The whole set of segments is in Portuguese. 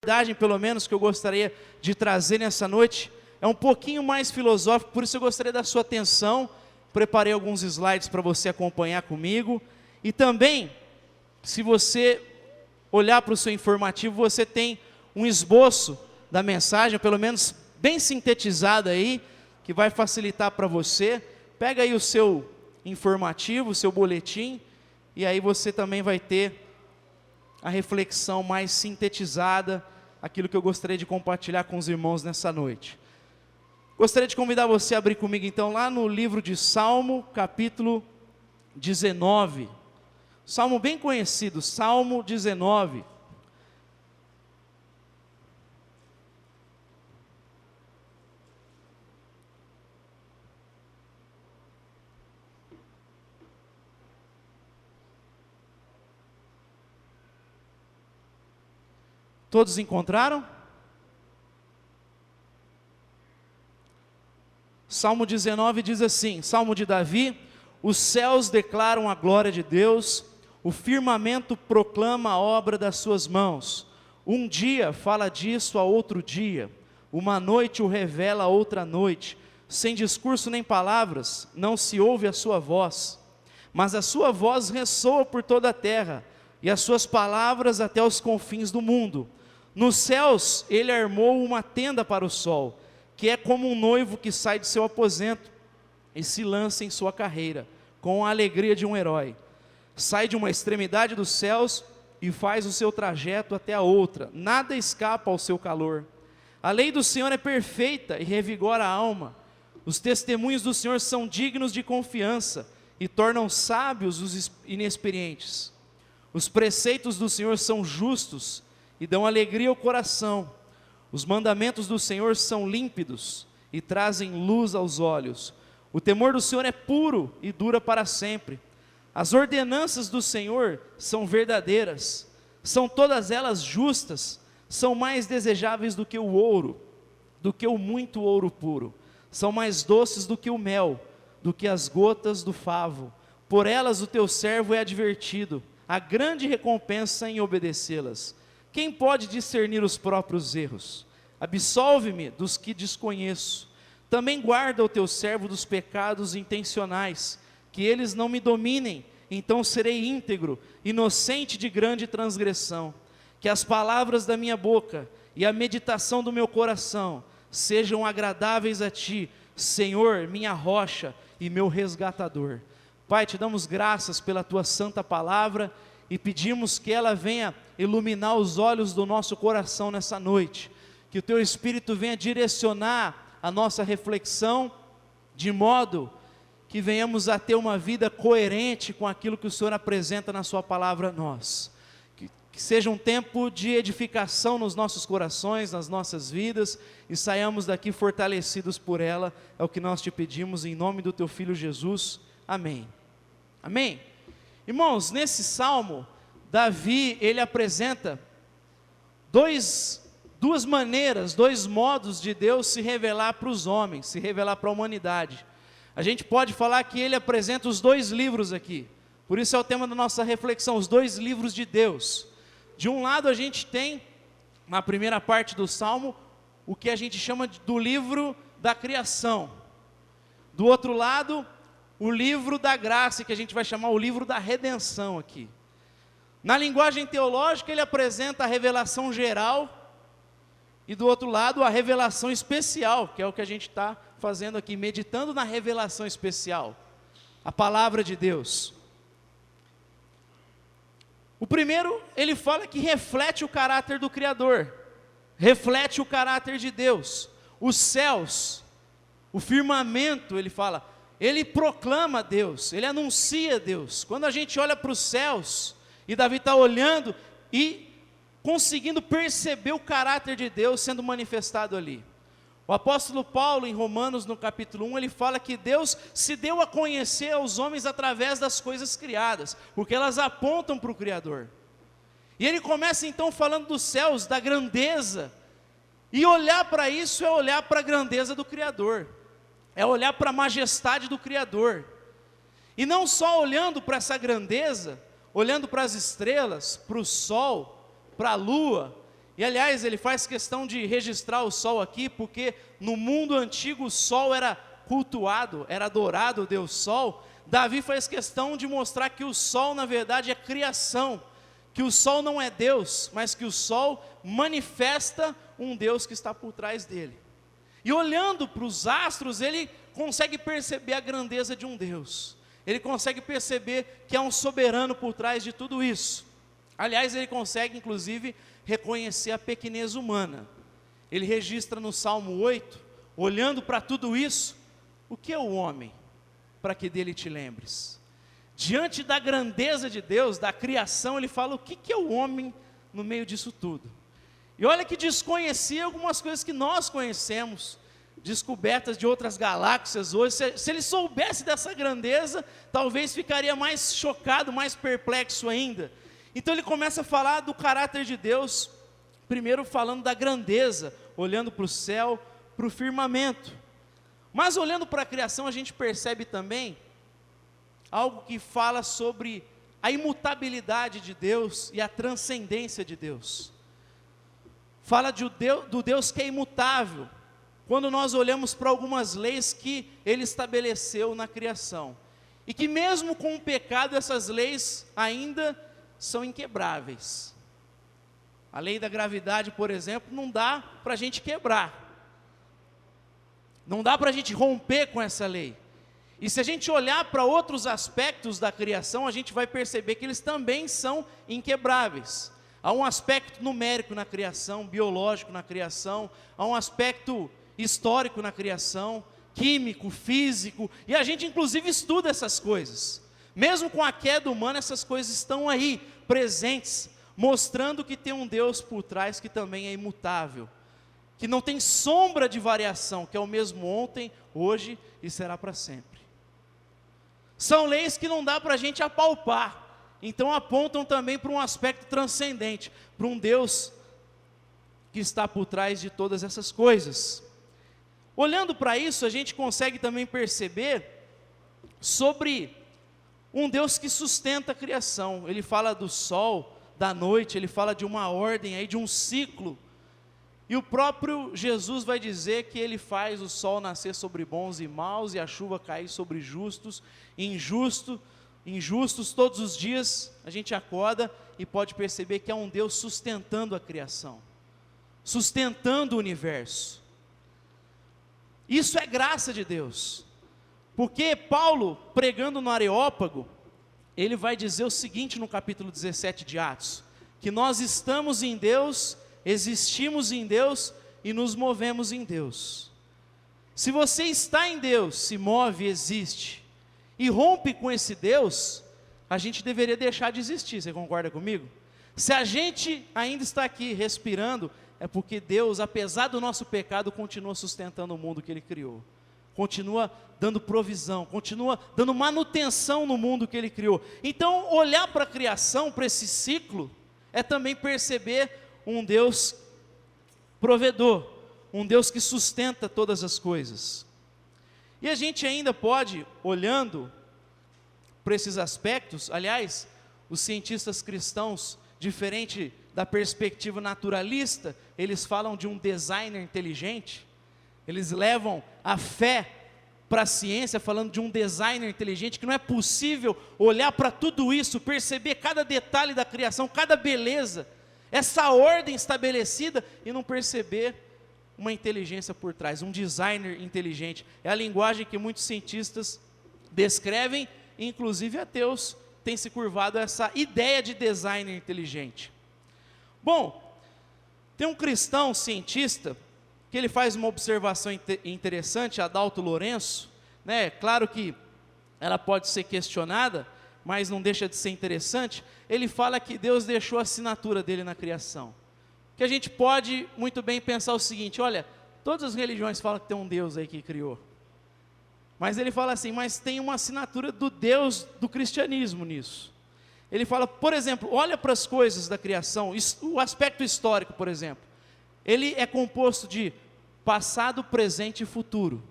abordagem, pelo menos, que eu gostaria de trazer nessa noite é um pouquinho mais filosófico, por isso eu gostaria da sua atenção. Preparei alguns slides para você acompanhar comigo. E também, se você olhar para o seu informativo, você tem um esboço da mensagem, pelo menos bem sintetizado aí, que vai facilitar para você. Pega aí o seu informativo, o seu boletim, e aí você também vai ter a reflexão mais sintetizada, aquilo que eu gostaria de compartilhar com os irmãos nessa noite. Gostaria de convidar você a abrir comigo então lá no livro de Salmo, capítulo 19. Salmo bem conhecido, Salmo 19. Todos encontraram? Salmo 19 diz assim, Salmo de Davi: os céus declaram a glória de Deus, o firmamento proclama a obra das suas mãos. Um dia fala disso a outro dia, uma noite o revela a outra noite. Sem discurso nem palavras, não se ouve a sua voz, mas a sua voz ressoa por toda a terra, e as suas palavras até os confins do mundo. Nos céus ele armou uma tenda para o sol, que é como um noivo que sai de seu aposento e se lança em sua carreira, com a alegria de um herói. Sai de uma extremidade dos céus e faz o seu trajeto até a outra, nada escapa ao seu calor. A lei do Senhor é perfeita e revigora a alma. Os testemunhos do Senhor são dignos de confiança e tornam sábios os inexperientes. Os preceitos do Senhor são justos e dão alegria ao coração. Os mandamentos do Senhor são límpidos e trazem luz aos olhos. O temor do Senhor é puro e dura para sempre. As ordenanças do Senhor são verdadeiras, são todas elas justas, são mais desejáveis do que o ouro, do que o muito ouro puro. São mais doces do que o mel, do que as gotas do favo. Por elas o teu servo é advertido, há grande recompensa em obedecê-las. Quem pode discernir os próprios erros? Absolve-me dos que desconheço. Também guarda o teu servo dos pecados intencionais, que eles não me dominem, então serei íntegro, inocente de grande transgressão. Que as palavras da minha boca e a meditação do meu coração sejam agradáveis a ti, Senhor, minha rocha e meu resgatador. Pai, te damos graças pela tua santa palavra e pedimos que ela venha iluminar os olhos do nosso coração nessa noite, que o teu Espírito venha direcionar a nossa reflexão, de modo que venhamos a ter uma vida coerente com aquilo que o Senhor apresenta na sua palavra a nós. Que seja um tempo de edificação nos nossos corações, nas nossas vidas, e saiamos daqui fortalecidos por ela. É o que nós te pedimos em nome do teu Filho Jesus. Amém. Amém. Irmãos, nesse salmo, Davi, ele apresenta duas maneiras, dois modos de Deus se revelar para os homens, se revelar para a humanidade. A gente pode falar que ele apresenta os dois livros aqui, por isso é o tema da nossa reflexão, os dois livros de Deus. De um lado a gente tem, na primeira parte do salmo, o que a gente chama do livro da criação. Do outro lado, o livro da graça, que a gente vai chamar o livro da redenção aqui. Na linguagem teológica ele apresenta a revelação geral, e do outro lado a revelação especial, que é o que a gente está fazendo aqui, meditando na revelação especial, a palavra de Deus. O primeiro, ele fala que reflete o caráter do Criador, reflete o caráter de Deus. Os céus, o firmamento, ele fala, ele proclama Deus, ele anuncia Deus. Quando a gente olha para os céus, e Davi está olhando e conseguindo perceber o caráter de Deus sendo manifestado ali. O apóstolo Paulo, em Romanos, no capítulo 1, ele fala que Deus se deu a conhecer aos homens através das coisas criadas, porque elas apontam para o Criador. E ele começa então falando dos céus, da grandeza, e olhar para isso é olhar para a grandeza do Criador, é olhar para a majestade do Criador. E não só olhando para essa grandeza, olhando para as estrelas, para o sol, para a lua, E aliás, ele faz questão de registrar o sol aqui, porque no mundo antigo o sol era cultuado, era adorado, o Deus Sol. Davi faz questão de mostrar que o sol na verdade é criação, que o sol não é Deus, mas que o sol manifesta um Deus que está por trás dele. E olhando para os astros, ele consegue perceber a grandeza de um Deus. Ele consegue perceber que há um soberano por trás de tudo isso. Aliás, ele consegue inclusive reconhecer a pequenez humana. Ele registra no Salmo 8, olhando para tudo isso, o que é o homem, para que dele te lembres? Diante da grandeza de Deus, da criação, ele fala o que é o homem no meio disso tudo. E olha que desconhecia algumas coisas que nós conhecemos, descobertas de outras galáxias hoje. Se ele soubesse dessa grandeza, talvez ficaria mais chocado, mais perplexo ainda. Então ele começa a falar do caráter de Deus, primeiro falando da grandeza, olhando para o céu, para o firmamento. Mas olhando para a criação, a gente percebe também algo que fala sobre a imutabilidade de Deus e a transcendência de Deus. Fala do Deus que é imutável, quando nós olhamos para algumas leis que Ele estabeleceu na criação, e que mesmo com o pecado, essas leis ainda são inquebráveis. A lei da gravidade, por exemplo, não dá para a gente quebrar, não dá para a gente romper com essa lei. E se a gente olhar para outros aspectos da criação, a gente vai perceber que eles também são inquebráveis. Há um aspecto numérico na criação, biológico na criação, há um aspecto histórico na criação, químico, físico, e a gente inclusive estuda essas coisas. Mesmo com a queda humana, essas coisas estão aí, presentes, mostrando que tem um Deus por trás que também é imutável, que não tem sombra de variação, que é o mesmo ontem, hoje e será para sempre. São leis que não dá para a gente apalpar, então apontam também para um aspecto transcendente, para um Deus que está por trás de todas essas coisas. Olhando para isso, a gente consegue também perceber sobre um Deus que sustenta a criação. Ele fala do sol, da noite, ele fala de uma ordem aí, de um ciclo. E o próprio Jesus vai dizer que ele faz o sol nascer sobre bons e maus, e a chuva cair sobre justos e injustos. Todos os dias a gente acorda e pode perceber que é um Deus sustentando a criação, sustentando o universo. Isso é graça de Deus, porque Paulo, pregando no Areópago, ele vai dizer o seguinte no capítulo 17 de Atos, que nós estamos em Deus, existimos em Deus e nos movemos em Deus. Se você está em Deus, se move, existe, e rompe com esse Deus, a gente deveria deixar de existir, você concorda comigo? Se a gente ainda está aqui respirando, é porque Deus, apesar do nosso pecado, continua sustentando o mundo que Ele criou, continua dando provisão, continua dando manutenção no mundo que Ele criou. Então, olhar para a criação, para esse ciclo, é também perceber um Deus provedor, um Deus que sustenta todas as coisas. E a gente ainda pode, olhando para esses aspectos, aliás, os cientistas cristãos, diferente da perspectiva naturalista, eles falam de um designer inteligente, eles levam a fé para a ciência, falando de um designer inteligente, que não é possível olhar para tudo isso, perceber cada detalhe da criação, cada beleza, essa ordem estabelecida, e não perceber uma inteligência por trás, um designer inteligente. É a linguagem que muitos cientistas descrevem, inclusive ateus têm se curvado a essa ideia de designer inteligente. Bom, tem um cristão cientista, que ele faz uma observação interessante, Adalto Lourenço, né? Claro que ela pode ser questionada, mas não deixa de ser interessante. Ele fala que Deus deixou a assinatura dele na criação, que a gente pode muito bem pensar o seguinte: olha, todas as religiões falam que tem um Deus aí que criou, mas ele fala assim, mas tem uma assinatura do Deus do cristianismo nisso. Ele fala, por exemplo, olha para as coisas da criação, o aspecto histórico, por exemplo, ele é composto de passado, presente e futuro,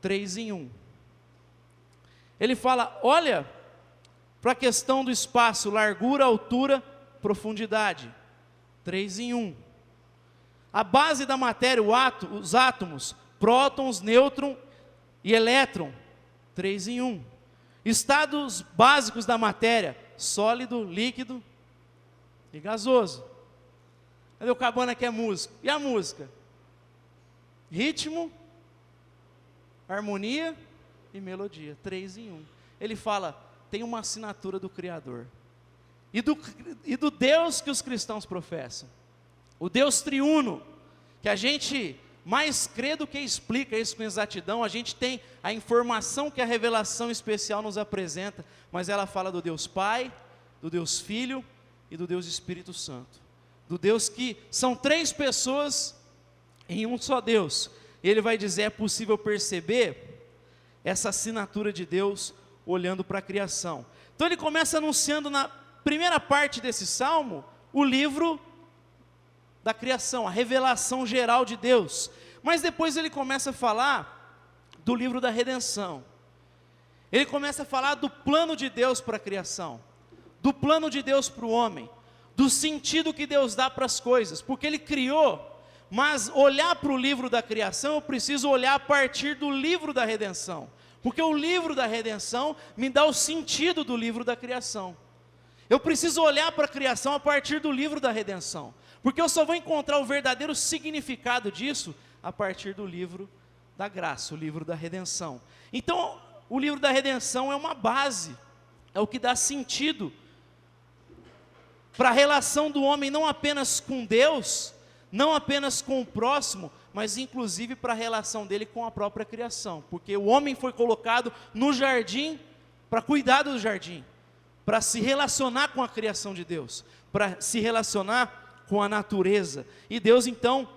3 em 1. Ele fala, olha para a questão do espaço, largura, altura, profundidade, 3 em 1. A base da matéria, os átomos, prótons, nêutron e elétron, 3 em 1. Estados básicos da matéria, sólido, líquido e gasoso. Cadê o Cabana que é músico? E a música? Ritmo, harmonia e melodia, 3 em 1. Ele fala, tem uma assinatura do Criador. E do Deus que os cristãos professam. O Deus triuno, que a gente mais crê do que explica isso com exatidão. A gente tem a informação que a revelação especial nos apresenta, mas ela fala do Deus Pai, do Deus Filho e do Deus Espírito Santo. Do Deus que são 3 pessoas em um só Deus. Ele vai dizer, é possível perceber essa assinatura de Deus olhando para a criação. Então ele começa anunciando na primeira parte desse salmo, o livro da criação, a revelação geral de Deus. Mas depois ele começa a falar do livro da redenção. Ele começa a falar do plano de Deus para a criação, do plano de Deus para o homem, do sentido que Deus dá para as coisas, porque Ele criou, mas olhar para o livro da criação, eu preciso olhar a partir do livro da redenção, porque o livro da redenção me dá o sentido do livro da criação. Eu preciso olhar para a criação a partir do livro da redenção, porque eu só vou encontrar o verdadeiro significado disso a partir do livro da graça, o livro da redenção. Então, o livro da redenção é uma base, é o que dá sentido para a relação do homem, não apenas com Deus, não apenas com o próximo, mas inclusive para a relação dele com a própria criação, porque o homem foi colocado no jardim para cuidar do jardim, para se relacionar com a criação de Deus, para se relacionar com a natureza. E Deus então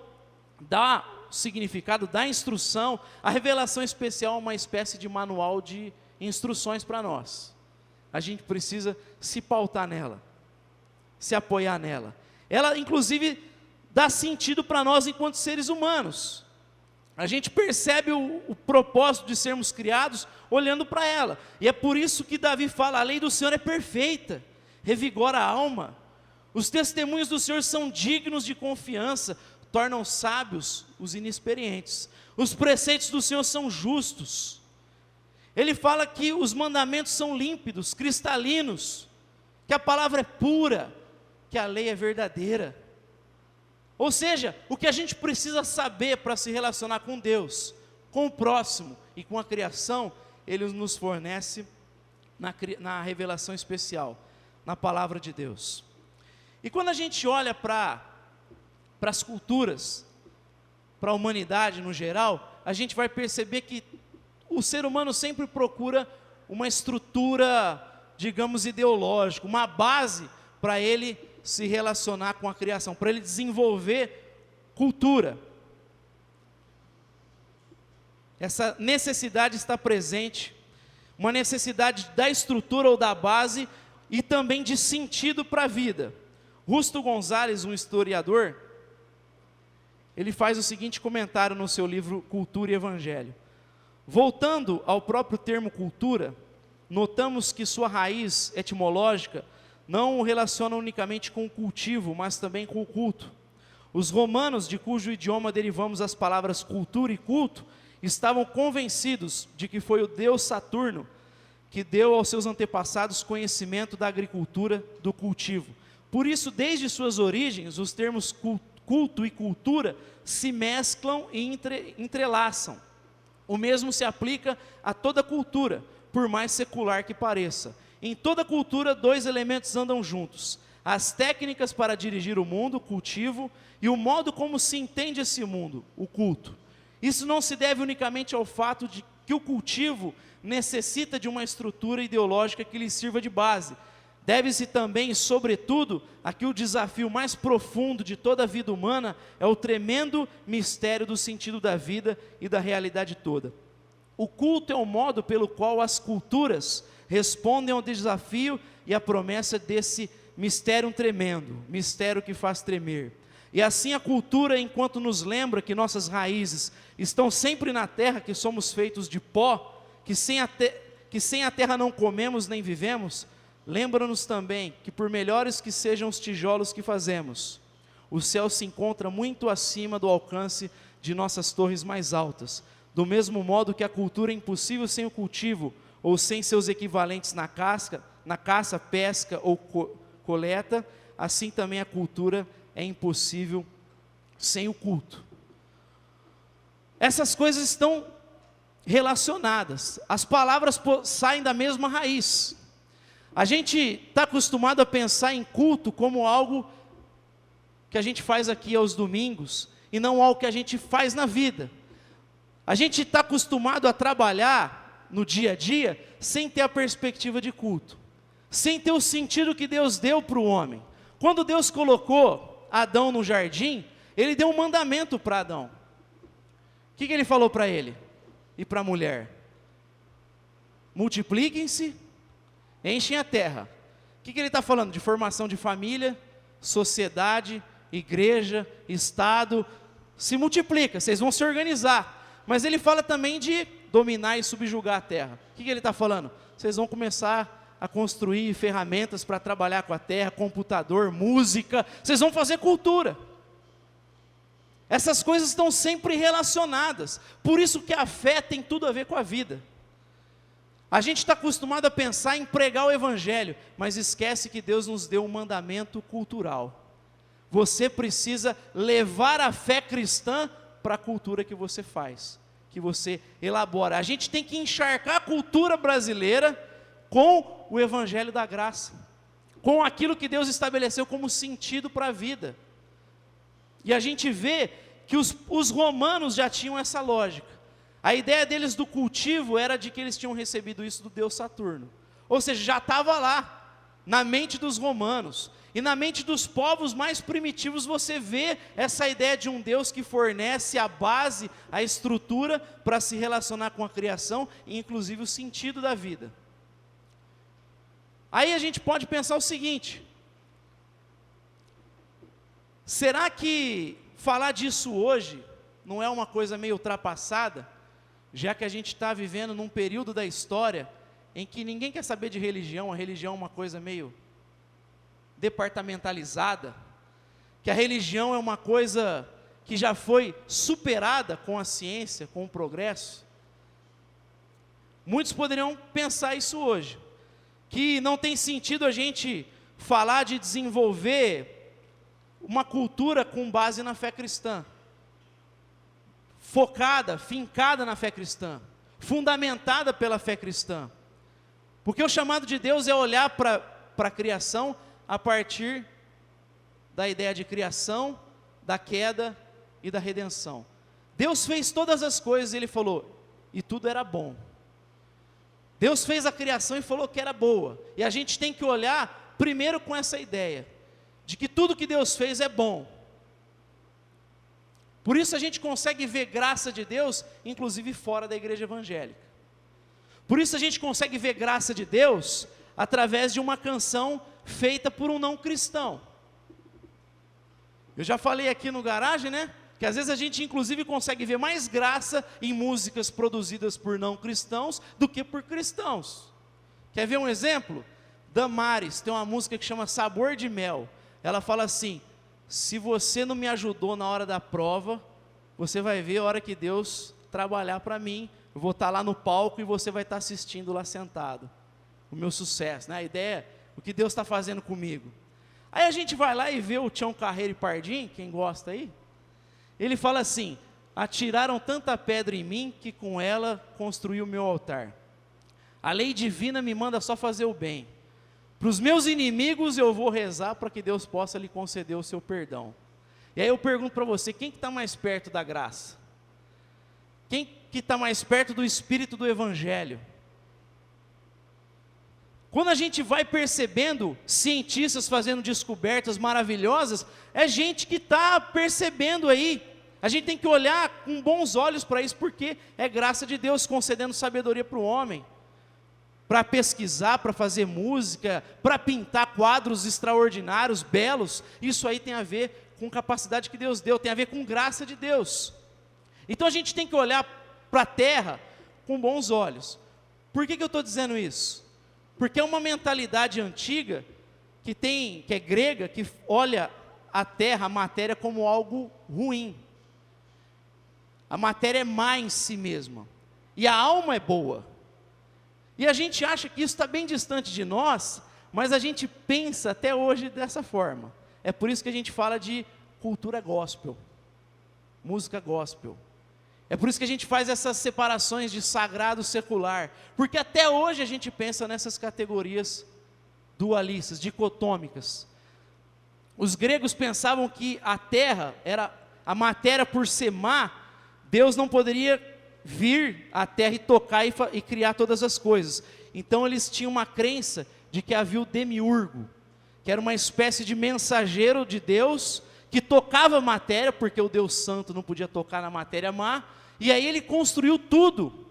dá significado, dá instrução. A revelação especial é uma espécie de manual de instruções para nós. A gente precisa se pautar nela, se apoiar nela. Ela inclusive dá sentido para nós enquanto seres humanos. A gente percebe o propósito de sermos criados olhando para ela. E é por isso que Davi fala, a lei do Senhor é perfeita, revigora a alma. Os testemunhos do Senhor são dignos de confiança, tornam sábios os inexperientes. Os preceitos do Senhor são justos. Ele fala que os mandamentos são límpidos, cristalinos, que a palavra é pura, que a lei é verdadeira. Ou seja, o que a gente precisa saber para se relacionar com Deus, com o próximo e com a criação, Ele nos fornece na revelação especial, na palavra de Deus. E quando a gente olha para as culturas, para a humanidade no geral, a gente vai perceber que o ser humano sempre procura uma estrutura, digamos, ideológica, uma base para ele se relacionar com a criação, para ele desenvolver cultura. Essa necessidade está presente, uma necessidade da estrutura ou da base e também de sentido para a vida. Justo Gonzalez, um historiador, ele faz o seguinte comentário no seu livro Cultura e Evangelho. Voltando ao próprio termo cultura, notamos que sua raiz etimológica não o relaciona unicamente com o cultivo, mas também com o culto. Os romanos, de cujo idioma derivamos as palavras cultura e culto, estavam convencidos de que foi o deus Saturno que deu aos seus antepassados conhecimento da agricultura, do cultivo. Por isso, desde suas origens, os termos culto e cultura se mesclam e entrelaçam. O mesmo se aplica a toda cultura, por mais secular que pareça. Em toda cultura, 2 elementos andam juntos: as técnicas para dirigir o mundo, o cultivo, e o modo como se entende esse mundo, o culto. Isso não se deve unicamente ao fato de que o cultivo necessita de uma estrutura ideológica que lhe sirva de base. Deve-se também, sobretudo, a que o desafio mais profundo de toda a vida humana é o tremendo mistério do sentido da vida e da realidade toda. O culto é o modo pelo qual as culturas respondem ao desafio e à promessa desse mistério tremendo, mistério que faz tremer. E assim a cultura, enquanto nos lembra que nossas raízes estão sempre na terra, que somos feitos de pó, que sem a terra não comemos nem vivemos, lembra-nos também que por melhores que sejam os tijolos que fazemos, O céu se encontra muito acima do alcance de nossas torres mais altas. Do mesmo modo que a cultura é impossível sem o cultivo, ou sem seus equivalentes na caça, pesca ou coleta, assim também a cultura é impossível sem o culto. Essas coisas estão relacionadas, as palavras saem da mesma raiz. A gente está acostumado a pensar em culto como algo que a gente faz aqui aos domingos, e não algo que a gente faz na vida. A gente está acostumado a trabalhar no dia a dia, sem ter a perspectiva de culto, sem ter o sentido que Deus deu para o homem. Quando Deus colocou Adão no jardim, Ele deu um mandamento para Adão. O que Ele falou para ele e para a mulher? Multipliquem-se, enchem a terra. O que Ele está falando? De formação de família, sociedade, igreja, estado. Se multiplica, vocês vão se organizar. Mas Ele fala também de dominar e subjugar a terra. O que Ele está falando? Vocês vão começar a construir ferramentas para trabalhar com a terra, computador, música, vocês vão fazer cultura. Essas coisas estão sempre relacionadas, por isso que a fé tem tudo a ver com a vida. A gente está acostumado a pensar em pregar o evangelho, mas esquece que Deus nos deu um mandamento cultural. Você precisa levar a fé cristã para a cultura que você faz, que você elabora. A gente tem que encharcar a cultura brasileira com o evangelho da graça, com aquilo que Deus estabeleceu como sentido para a vida. E a gente vê que os romanos já tinham essa lógica. A ideia deles do cultivo era de que eles tinham recebido isso do deus Saturno. Ou seja, já estava lá, na mente dos romanos. E na mente dos povos mais primitivos você vê essa ideia de um Deus que fornece a base, a estrutura para se relacionar com a criação e inclusive o sentido da vida. Aí a gente pode pensar o seguinte: será que falar disso hoje não é uma coisa meio ultrapassada, já que a gente está vivendo num período da história em que ninguém quer saber de religião, a religião é uma coisa meio departamentalizada, que a religião é uma coisa que já foi superada com a ciência, com o progresso? Muitos poderiam pensar isso hoje, que não tem sentido a gente falar de desenvolver uma cultura com base na fé cristã, focada, fincada na fé cristã, fundamentada pela fé cristã, porque o chamado de Deus é olhar para a criação a partir da ideia de criação, da queda e da redenção. Deus fez todas as coisas e Ele falou, e tudo era bom. Deus fez a criação e falou que era boa, e a gente tem que olhar primeiro com essa ideia, de que tudo que Deus fez é bom. Por isso a gente consegue ver graça de Deus, inclusive fora da igreja evangélica. Por isso a gente consegue ver graça de Deus, através de uma canção feita por um não cristão. Eu já falei aqui no garagem, né? Que às vezes a gente inclusive consegue ver mais graça em músicas produzidas por não cristãos do que por cristãos. Quer ver um exemplo? Damares tem uma música que chama Sabor de Mel. Ela fala assim: se você não me ajudou na hora da prova, você vai ver a hora que Deus trabalhar para mim, eu vou estar lá no palco e você vai estar assistindo lá sentado, o meu sucesso, né? A ideia é o que Deus está fazendo comigo. Aí a gente vai lá e vê o Tião Carreiro e Pardim, quem gosta aí, ele fala assim: atiraram tanta pedra em mim, que com ela construí o meu altar. A lei divina me manda só fazer o bem. Para os meus inimigos eu vou rezar para que Deus possa lhe conceder o seu perdão. E aí eu pergunto para você, quem que está mais perto da graça? Quem que está mais perto do espírito do evangelho? Quando a gente vai percebendo cientistas fazendo descobertas maravilhosas, é gente que está percebendo aí. A gente tem que olhar com bons olhos para isso, porque é graça de Deus concedendo sabedoria para o homem, para pesquisar, para fazer música, para pintar quadros extraordinários, belos. Isso aí tem a ver com capacidade que Deus deu, tem a ver com graça de Deus. Então a gente tem que olhar para a terra com bons olhos. Por que eu estou dizendo isso? Porque é uma mentalidade antiga, que é grega, que olha a terra, a matéria, como algo ruim. A matéria é má em si mesma. E a alma é boa. E a gente acha que isso está bem distante de nós, mas a gente pensa até hoje dessa forma. É por isso que a gente fala de cultura gospel, música gospel. É por isso que a gente faz essas separações de sagrado e secular, porque até hoje a gente pensa nessas categorias dualistas, dicotômicas. Os gregos pensavam que a terra era a matéria por ser má, Deus não poderia vir à terra e tocar e criar todas as coisas. Então eles tinham uma crença de que havia o demiurgo, que era uma espécie de mensageiro de Deus, que tocava a matéria, porque o Deus Santo não podia tocar na matéria má, e aí ele construiu tudo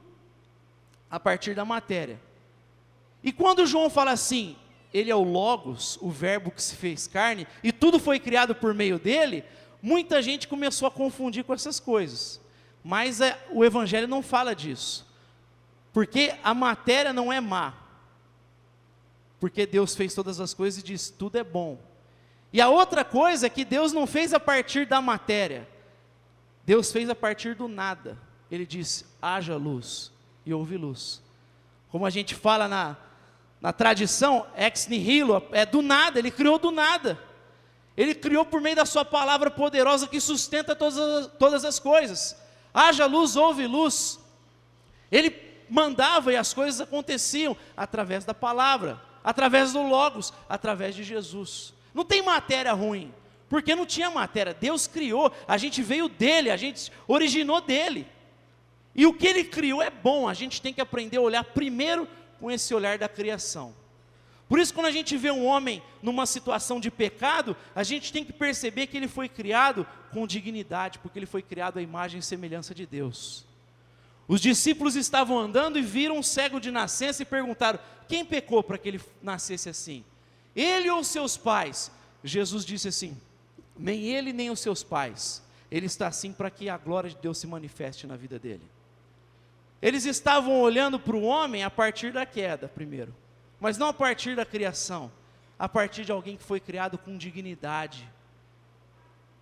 a partir da matéria. E quando João fala assim, ele é o Logos, o verbo que se fez carne, e tudo foi criado por meio dele, muita gente começou a confundir com essas coisas. Mas o Evangelho não fala disso, porque a matéria não é má, porque Deus fez todas as coisas e diz, tudo é bom. E a outra coisa é que Deus não fez a partir da matéria, Deus fez a partir do nada. Ele disse, haja luz, e houve luz. Como a gente fala na tradição, ex nihilo, é do nada, ele criou do nada. Ele criou por meio da sua palavra poderosa que sustenta todas as coisas. Haja luz, houve luz. Ele mandava e as coisas aconteciam através da palavra, através do Logos, através de Jesus. Não tem matéria ruim, porque não tinha matéria. Deus criou, a gente veio dele, a gente originou dele. E o que ele criou é bom, a gente tem que aprender a olhar primeiro com esse olhar da criação. Por isso, quando a gente vê um homem numa situação de pecado, a gente tem que perceber que ele foi criado com dignidade, porque ele foi criado à imagem e semelhança de Deus. Os discípulos estavam andando e viram um cego de nascença e perguntaram, quem pecou para que ele nascesse assim? Ele ou seus pais? Jesus disse assim, nem ele nem os seus pais, ele está assim para que a glória de Deus se manifeste na vida dele. Eles estavam olhando para o homem a partir da queda primeiro, mas não a partir da criação, a partir de alguém que foi criado com dignidade,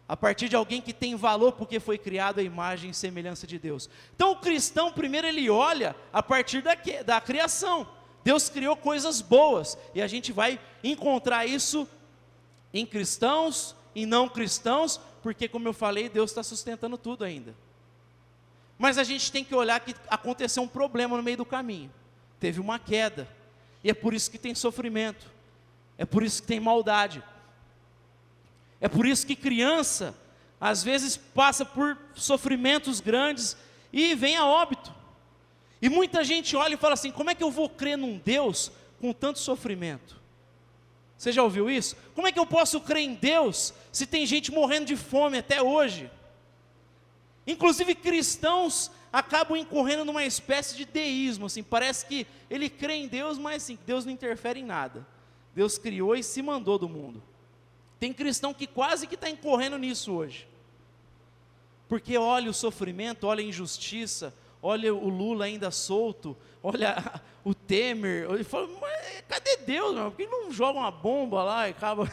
a partir de alguém que tem valor porque foi criado à imagem e semelhança de Deus. Então o cristão primeiro ele olha a partir da criação. Deus criou coisas boas, e a gente vai encontrar isso em cristãos e não cristãos, porque como eu falei, Deus está sustentando tudo ainda. Mas a gente tem que olhar que aconteceu um problema no meio do caminho, teve uma queda, e é por isso que tem sofrimento, é por isso que tem maldade, é por isso que criança, às vezes passa por sofrimentos grandes, e vem a óbito, e muita gente olha e fala assim, como é que eu vou crer num Deus com tanto sofrimento? Você já ouviu isso? Como é que eu posso crer em Deus, se tem gente morrendo de fome até hoje? Inclusive cristãos acabam incorrendo numa espécie de deísmo, assim, parece que ele crê em Deus, mas assim, Deus não interfere em nada. Deus criou e se mandou do mundo. Tem cristão que quase que está incorrendo nisso hoje. Porque olha o sofrimento, olha a injustiça, olha o Lula ainda solto, olha o Temer, ele fala, mas cadê Deus, meu? Por que não joga uma bomba lá e acaba...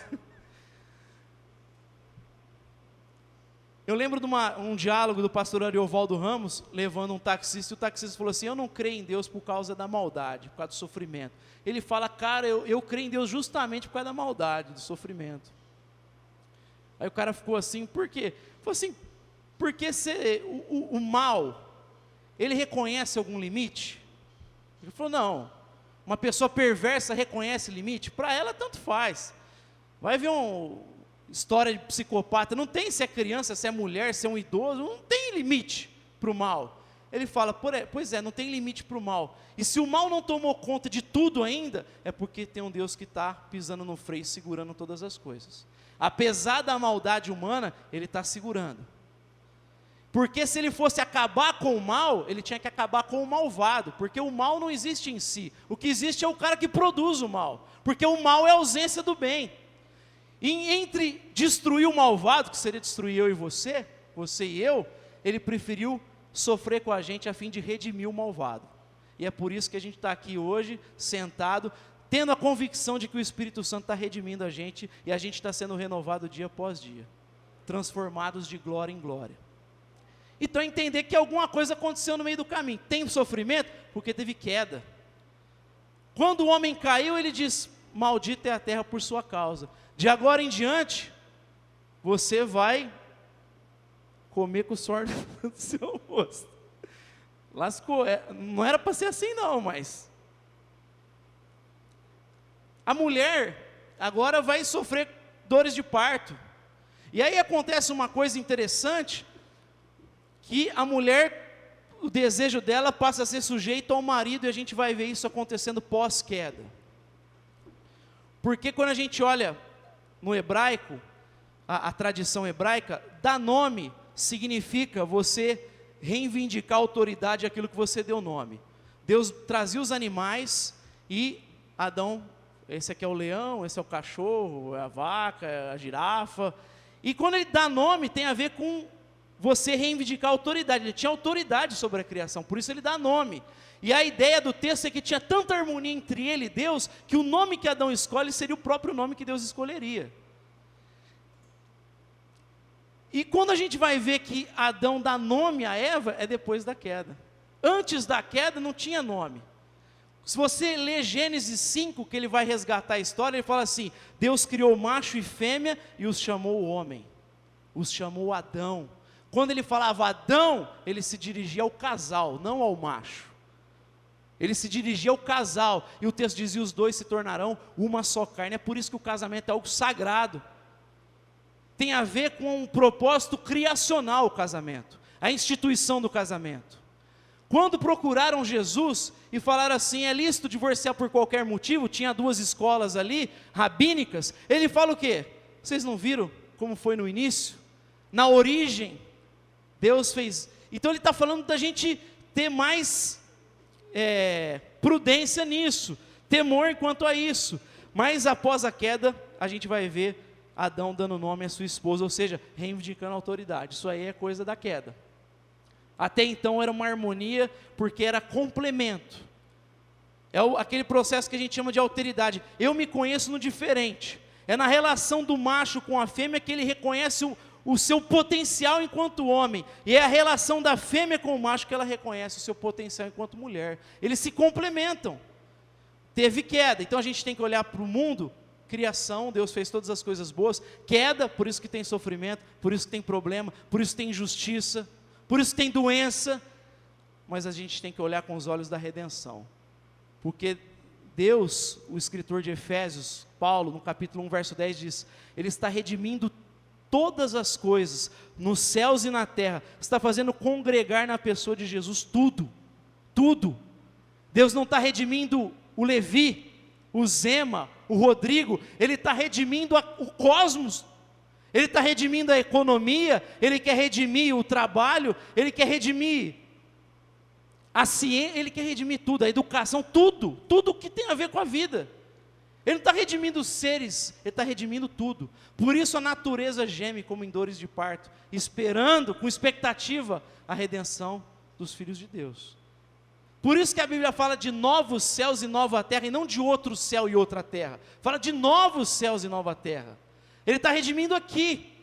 Eu lembro de um diálogo do pastor Ariovaldo Ramos, levando um taxista, e o taxista falou assim, eu não creio em Deus por causa da maldade, por causa do sofrimento. Ele fala, cara, eu creio em Deus justamente por causa da maldade, do sofrimento. Aí o cara ficou assim, por quê? Ele falou assim, porque o mal, ele reconhece algum limite? Ele falou, não, uma pessoa perversa reconhece limite? Para ela tanto faz. Vai ver história de psicopata, não tem se é criança, se é mulher, se é um idoso, não tem limite para o mal. Ele fala, pois é, não tem limite para o mal. E se o mal não tomou conta de tudo ainda, é porque tem um Deus que está pisando no freio, segurando todas as coisas. Apesar da maldade humana, ele está segurando. Porque se ele fosse acabar com o mal, ele tinha que acabar com o malvado, porque o mal não existe em si. O que existe é o cara que produz o mal, porque o mal é a ausência do bem. E entre destruir o malvado, que seria destruir eu e você e eu, ele preferiu sofrer com a gente a fim de redimir o malvado. E é por isso que a gente está aqui hoje, sentado, tendo a convicção de que o Espírito Santo está redimindo a gente, e a gente está sendo renovado dia após dia, transformados de glória em glória. Então entender que alguma coisa aconteceu no meio do caminho. Tem sofrimento? Porque teve queda. Quando o homem caiu, ele diz: maldita é a terra por sua causa. De agora em diante, você vai comer com o suor do seu rosto. Lascou. Não era para ser assim não, mas... A mulher agora vai sofrer dores de parto. E aí acontece uma coisa interessante, que a mulher, o desejo dela passa a ser sujeito ao marido, e a gente vai ver isso acontecendo pós-queda. Porque quando a gente olha no hebraico, a tradição hebraica, dar nome significa você reivindicar a autoridade àquilo que você deu nome. Deus trazia os animais e Adão, esse aqui é o leão, esse é o cachorro, é a vaca, é a girafa. E quando ele dá nome, tem a ver com você reivindicar a autoridade. Ele tinha autoridade sobre a criação, por isso ele dá nome. E a ideia do texto é que tinha tanta harmonia entre ele e Deus, que o nome que Adão escolhe seria o próprio nome que Deus escolheria. E quando a gente vai ver que Adão dá nome a Eva, é depois da queda. Antes da queda não tinha nome. Se você ler Gênesis 5, que ele vai resgatar a história, ele fala assim: Deus criou macho e fêmea e os chamou homem, os chamou Adão. Quando ele falava Adão, ele se dirigia ao casal, não ao macho. Ele se dirigia ao casal, e o texto dizia: os dois se tornarão uma só carne. É por isso que o casamento é algo sagrado. Tem a ver com um propósito criacional o casamento, a instituição do casamento. Quando procuraram Jesus e falaram assim: é lícito divorciar por qualquer motivo, tinha 2 escolas ali, rabínicas, ele fala o quê? Vocês não viram como foi no início? Na origem, Deus fez. Então ele está falando da gente ter mais prudência nisso, temor quanto a isso. Mas após a queda, a gente vai ver Adão dando nome à sua esposa, ou seja, reivindicando a autoridade. Isso aí é coisa da queda. Até então era uma harmonia, porque era complemento. É aquele processo que a gente chama de alteridade. Eu me conheço no diferente. É na relação do macho com a fêmea que ele reconhece o seu potencial enquanto homem. E é a relação da fêmea com o macho que ela reconhece o seu potencial enquanto mulher. Eles se complementam. Teve queda, então a gente tem que olhar para o mundo. Criação, Deus fez todas as coisas boas. Queda, por isso que tem sofrimento, por isso que tem problema, por isso que tem injustiça, por isso tem doença, mas a gente tem que olhar com os olhos da redenção, porque Deus, o escritor de Efésios, Paulo, no capítulo 1, verso 10 diz, Ele está redimindo todas as coisas, nos céus e na terra, está fazendo congregar na pessoa de Jesus tudo, tudo. Deus não está redimindo o Levi, o Zema, o Rodrigo, Ele está redimindo o cosmos, Ele está redimindo a economia, Ele quer redimir o trabalho, Ele quer redimir a ciência, Ele quer redimir tudo, a educação, tudo que tem a ver com a vida. Ele não está redimindo os seres, Ele está redimindo tudo. Por isso a natureza geme como em dores de parto, esperando, com expectativa, a redenção dos filhos de Deus. Por isso que a Bíblia fala de novos céus e nova terra, e não de outro céu e outra terra. Fala de novos céus e nova terra. Ele está redimindo aqui.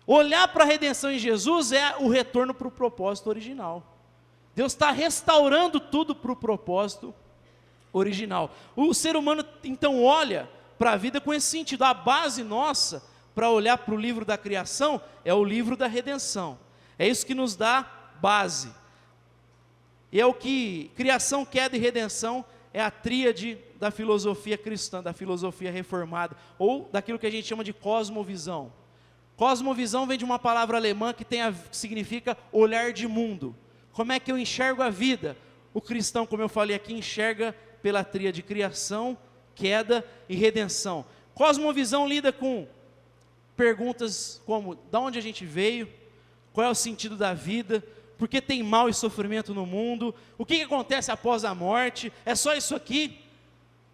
Olhar para a redenção em Jesus é o retorno para o propósito original. Deus está restaurando tudo para o propósito original. O ser humano então olha para a vida com esse sentido. A base nossa para olhar para o livro da criação é o livro da redenção. É isso que nos dá base. E é o que criação, queda e redenção é a tríade da filosofia cristã, da filosofia reformada, ou daquilo que a gente chama de cosmovisão. Cosmovisão vem de uma palavra alemã que significa olhar de mundo. Como é que eu enxergo a vida? O cristão, como eu falei aqui, enxerga pela tríade de criação, queda e redenção. Cosmovisão lida com perguntas como: de onde a gente veio? Qual é o sentido da vida? Por que tem mal e sofrimento no mundo? O que acontece após a morte? É só isso aqui?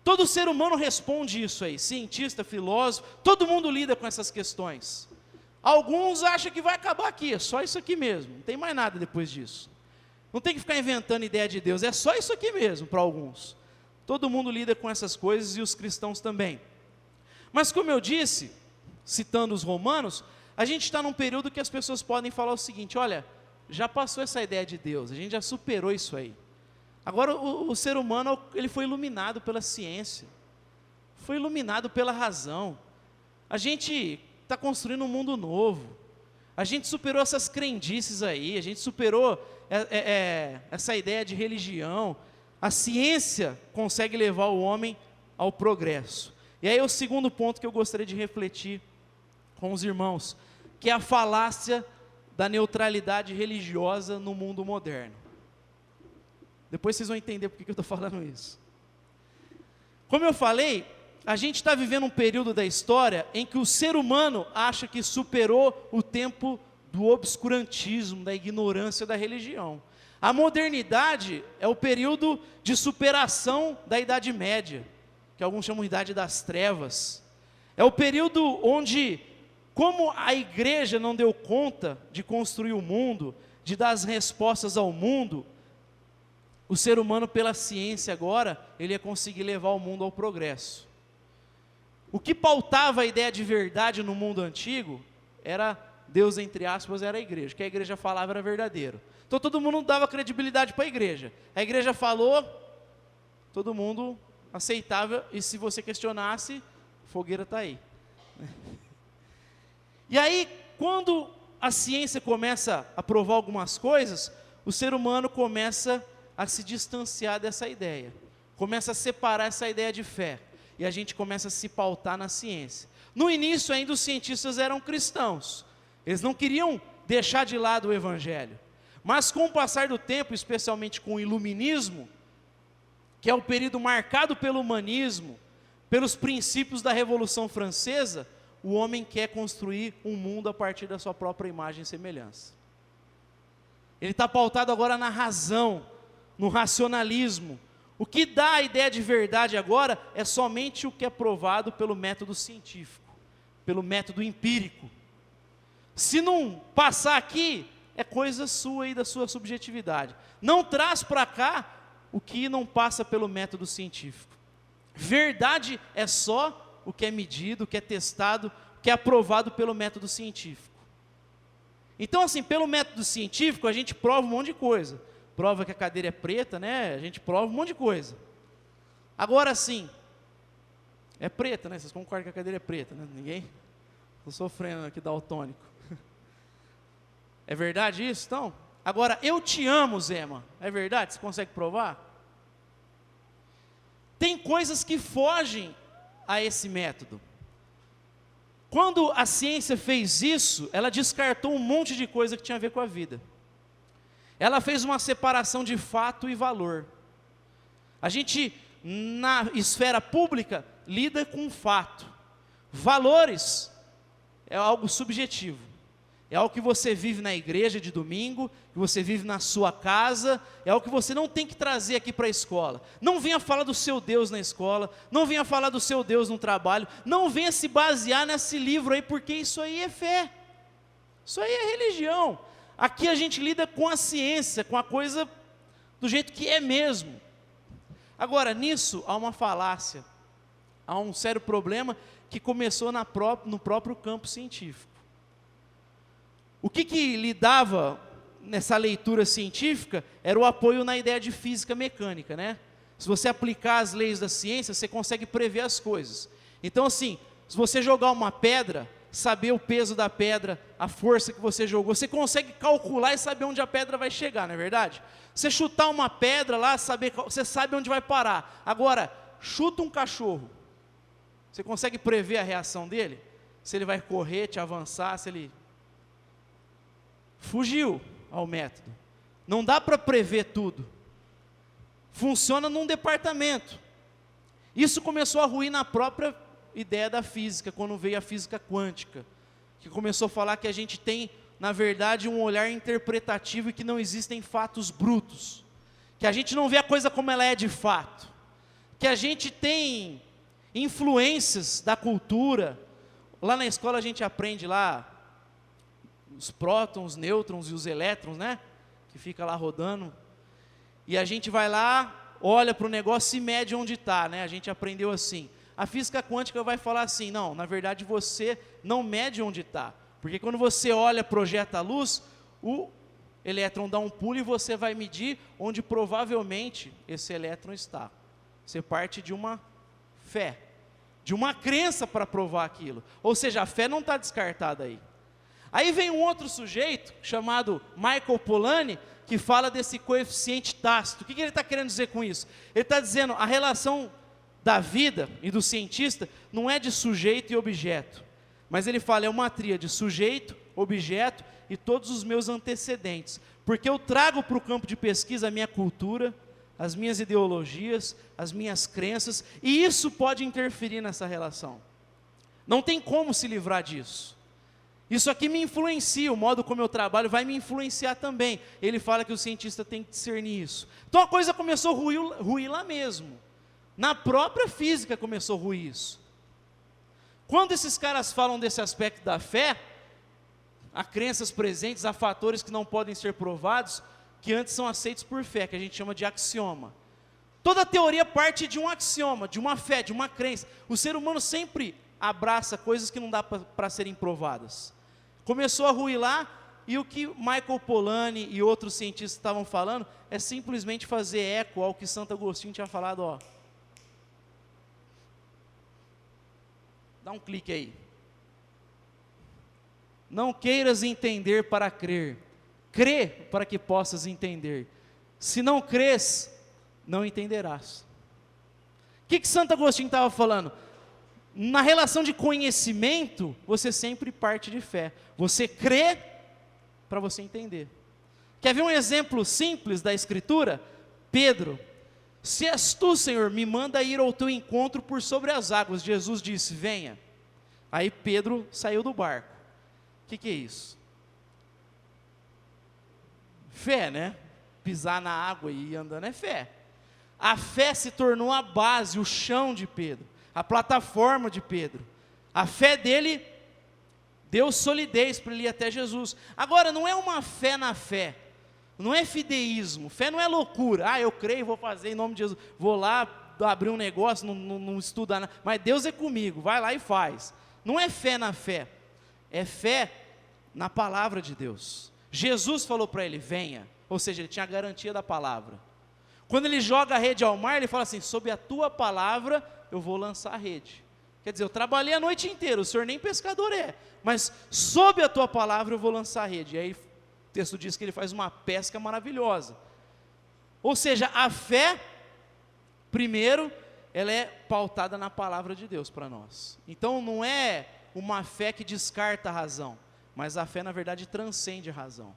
Todo ser humano responde isso aí, cientista, filósofo, todo mundo lida com essas questões. Alguns acham que vai acabar aqui, é só isso aqui mesmo, não tem mais nada depois disso. Não tem que ficar inventando ideia de Deus, é só isso aqui mesmo para alguns. Todo mundo lida com essas coisas e os cristãos também. Mas como eu disse, citando os romanos, a gente está num período que as pessoas podem falar o seguinte: olha, já passou essa ideia de Deus, a gente já superou isso aí. Agora o ser humano, ele foi iluminado pela ciência, foi iluminado pela razão. A gente está construindo um mundo novo, a gente superou essas crendices aí, a gente superou essa ideia de religião. A ciência consegue levar o homem ao progresso. E aí o segundo ponto que eu gostaria de refletir com os irmãos, que é a falácia da neutralidade religiosa no mundo moderno. Depois vocês vão entender por que eu estou falando isso. Como eu falei, a gente está vivendo um período da história em que o ser humano acha que superou o tempo do obscurantismo, da ignorância da religião. A modernidade é o período de superação da Idade Média, que alguns chamam de Idade das Trevas. É o período onde, como a igreja não deu conta de construir o mundo, de dar as respostas ao mundo, o ser humano, pela ciência agora, ele ia conseguir levar o mundo ao progresso. O que pautava a ideia de verdade no mundo antigo era Deus, entre aspas, era a igreja. O que a igreja falava era verdadeiro. Então todo mundo dava credibilidade para a igreja. A igreja falou, todo mundo aceitava, e se você questionasse, fogueira está aí. E aí, quando a ciência começa a provar algumas coisas, o ser humano começa a se distanciar dessa ideia, começa a separar essa ideia de fé, e a gente começa a se pautar na ciência. No início ainda os cientistas eram cristãos, eles não queriam deixar de lado o evangelho, mas com o passar do tempo, especialmente com o iluminismo, que é o período marcado pelo humanismo, pelos princípios da Revolução Francesa, o homem quer construir um mundo a partir da sua própria imagem e semelhança. Ele está pautado agora na razão, no racionalismo. O que dá a ideia de verdade agora é somente o que é provado pelo método científico, pelo método empírico. Se não passar aqui, é coisa sua e da sua subjetividade. Não traz para cá o que não passa pelo método científico. Verdade é só o que é medido, o que é testado, o que é aprovado pelo método científico. Então, assim, pelo método científico, a gente prova um monte de coisa. Prova que a cadeira é preta, né? A gente prova um monte de coisa. Agora, sim, é preta, né? Vocês concordam que a cadeira é preta, né? Ninguém? Estou sofrendo aqui daltônico. É verdade isso, então? Agora, eu te amo, Zema. É verdade? Você consegue provar? Tem coisas que fogem a esse método. Quando a ciência fez isso, ela descartou um monte de coisa que tinha a ver com a vida. Ela fez uma separação de fato e valor. A gente, na esfera pública, lida com fato. Valores é algo subjetivo. É algo que você vive na igreja de domingo, que você vive na sua casa, é algo que você não tem que trazer aqui para a escola. Não venha falar do seu Deus na escola, não venha falar do seu Deus no trabalho, não venha se basear nesse livro aí, porque isso aí é fé, isso aí é religião. Aqui a gente lida com a ciência, com a coisa do jeito que é mesmo. Agora, nisso há uma falácia, há um sério problema que começou no próprio campo científico. O que lhe dava nessa leitura científica era o apoio na ideia de física mecânica, né? Se você aplicar as leis da ciência, você consegue prever as coisas. Então, assim, se você jogar uma pedra, saber o peso da pedra, a força que você jogou, você consegue calcular e saber onde a pedra vai chegar, não é verdade? Você chutar uma pedra lá, você sabe onde vai parar. Agora, chuta um cachorro, você consegue prever a reação dele? Se ele vai correr, te avançar, se ele... Fugiu ao método. Não dá para prever tudo. Funciona num departamento. Isso começou a ruir na própria ideia da física, quando veio a física quântica, que começou a falar que a gente tem, na verdade, um olhar interpretativo e que não existem fatos brutos, que a gente não vê a coisa como ela é de fato, que a gente tem influências da cultura. Lá na escola a gente aprende lá os prótons, nêutrons e os elétrons, né? Que fica lá rodando. E a gente vai lá, olha para o negócio e mede onde está, né? A gente aprendeu assim. A física quântica vai falar assim, não, na verdade você não mede onde está, porque quando você olha, projeta a luz, o elétron dá um pulo e você vai medir onde provavelmente esse elétron está. Você parte de uma fé, de uma crença para provar aquilo, ou seja, a fé não está descartada aí. Aí vem um outro sujeito, chamado Michael Polanyi, que fala desse coeficiente tácito. O que ele está querendo dizer com isso? Ele está dizendo, a relação da vida e do cientista não é de sujeito e objeto, mas ele fala, é uma tríade, sujeito, objeto e todos os meus antecedentes, porque eu trago para o campo de pesquisa a minha cultura, as minhas ideologias, as minhas crenças, e isso pode interferir nessa relação. Não tem como se livrar disso. Isso aqui me influencia, o modo como eu trabalho vai me influenciar também. Ele fala que o cientista tem que discernir isso. Então a coisa começou a ruir lá mesmo. Na própria física começou a ruir isso. Quando esses caras falam desse aspecto da fé, há crenças presentes, há fatores que não podem ser provados, que antes são aceitos por fé, que a gente chama de axioma. Toda teoria parte de um axioma, de uma fé, de uma crença. O ser humano sempre abraça coisas que não dá para serem provadas. Começou a ruir lá, e o que Michael Polanyi e outros cientistas estavam falando é simplesmente fazer eco ao que Santo Agostinho tinha falado, ó. Dá um clique aí. Não queiras entender para crer, crê para que possas entender. Se não crês, não entenderás. O que Santo Agostinho estava falando? Na relação de conhecimento, você sempre parte de fé. Você crê para você entender. Quer ver um exemplo simples da Escritura? Pedro, se és tu, Senhor, me manda ir ao teu encontro por sobre as águas. Jesus disse, venha. Aí Pedro saiu do barco. O que é isso? Fé, né? Pisar na água e ir andando é fé. A fé se tornou a base, o chão de Pedro, a plataforma de Pedro. A fé dele deu solidez para ele ir até Jesus. Agora, não é uma fé na fé, não é fideísmo, fé não é loucura. Eu creio, vou fazer em nome de Jesus, vou lá abrir um negócio, não estudar nada, mas Deus é comigo, vai lá e faz. Não é fé na fé, é fé na palavra de Deus. Jesus falou para ele, venha, ou seja, ele tinha a garantia da palavra. Quando ele joga a rede ao mar, ele fala assim, sob a tua palavra eu vou lançar a rede. Quer dizer, eu trabalhei a noite inteira, o senhor nem pescador é, mas sob a tua palavra eu vou lançar a rede. E aí o texto diz que ele faz uma pesca maravilhosa. Ou seja, a fé, primeiro, ela é pautada na palavra de Deus para nós. Então não é uma fé que descarta a razão, mas a fé na verdade transcende a razão.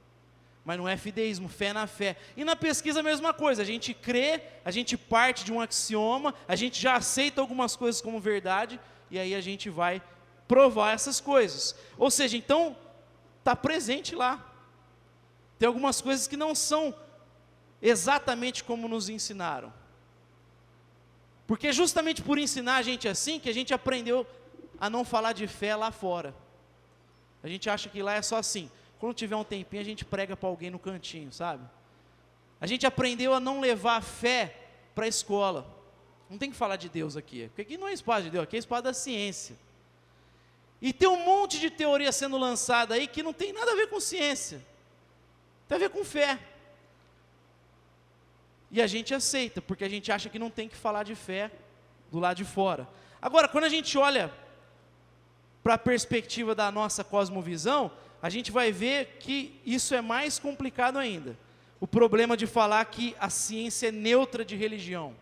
Mas não é fideísmo, fé na fé. E na pesquisa a mesma coisa, a gente crê, a gente parte de um axioma, a gente já aceita algumas coisas como verdade, e aí a gente vai provar essas coisas. Ou seja, então, está presente lá. Tem algumas coisas que não são exatamente como nos ensinaram. Porque justamente por ensinar a gente assim, que a gente aprendeu a não falar de fé lá fora. A gente acha que lá é só assim. Quando tiver um tempinho, a gente prega para alguém no cantinho, sabe? A gente aprendeu a não levar a fé para a escola. Não tem que falar de Deus aqui, porque aqui não é espaço de Deus, aqui é espaço da ciência. E tem um monte de teoria sendo lançada aí que não tem nada a ver com ciência. Tem a ver com fé. E a gente aceita, porque a gente acha que não tem que falar de fé do lado de fora. Agora, quando a gente olha para a perspectiva da nossa cosmovisão, a gente vai ver que isso é mais complicado ainda. O problema de falar que a ciência é neutra de religião.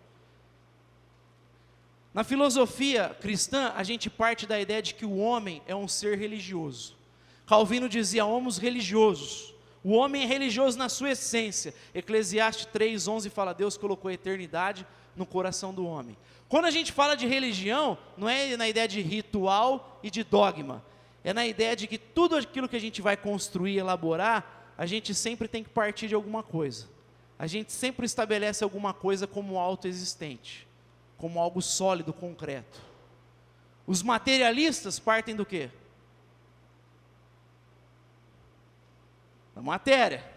Na filosofia cristã, a gente parte da ideia de que o homem é um ser religioso. Calvino dizia, homos religiosos. O homem é religioso na sua essência. Eclesiastes 3:11 fala, Deus colocou a eternidade no coração do homem. Quando a gente fala de religião, não é na ideia de ritual e de dogma. É na ideia de que tudo aquilo que a gente vai construir, elaborar, a gente sempre tem que partir de alguma coisa. A gente sempre estabelece alguma coisa como autoexistente, como algo sólido, concreto. Os materialistas partem do quê? Da matéria.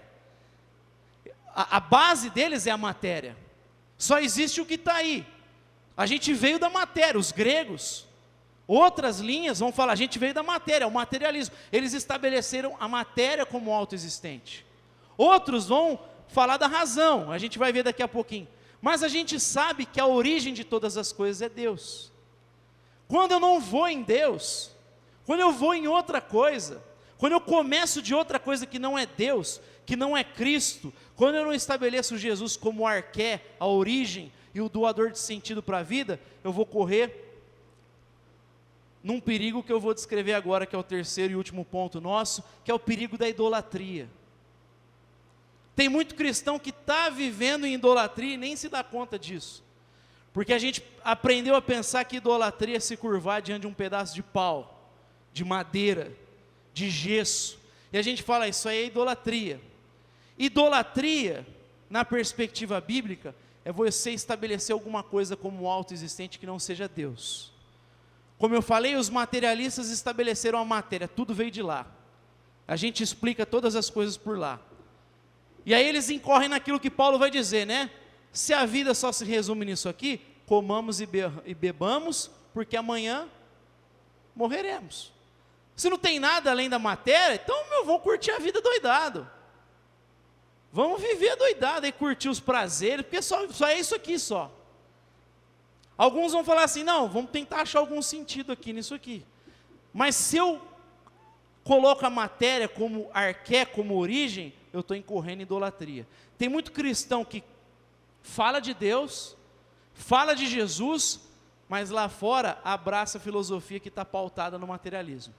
A base deles é a matéria. Só existe o que está aí. A gente veio da matéria, os gregos. Outras linhas vão falar, a gente veio da matéria, o materialismo. Eles estabeleceram a matéria como autoexistente. Outros vão falar da razão, a gente vai ver daqui a pouquinho. Mas a gente sabe que a origem de todas as coisas é Deus. Quando eu não vou em Deus, quando eu vou em outra coisa, quando eu começo de outra coisa que não é Deus, que não é Cristo, quando eu não estabeleço Jesus como o arqué, a origem e o doador de sentido para a vida, eu vou correr num perigo que eu vou descrever agora, que é o terceiro e último ponto nosso, que é o perigo da idolatria. Tem muito cristão que está vivendo em idolatria e nem se dá conta disso. Porque a gente aprendeu a pensar que idolatria é se curvar diante de um pedaço de pau, de madeira, de gesso. E a gente fala, isso aí é idolatria. Idolatria, na perspectiva bíblica, é você estabelecer alguma coisa como autoexistente que não seja Deus. Como eu falei, os materialistas estabeleceram a matéria, tudo veio de lá. A gente explica todas as coisas por lá. E aí eles incorrem naquilo que Paulo vai dizer, né? Se a vida só se resume nisso aqui, comamos e bebamos, porque amanhã morreremos. Se não tem nada além da matéria, então vamos curtir a vida doidado. Vamos viver doidado e curtir os prazeres, porque só é isso aqui só. Alguns vão falar assim, não, vamos tentar achar algum sentido aqui nisso aqui. Mas se eu coloco a matéria como arqué, como origem, eu estou incorrendo em idolatria. Tem muito cristão que fala de Deus, fala de Jesus, mas lá fora abraça a filosofia que está pautada no materialismo.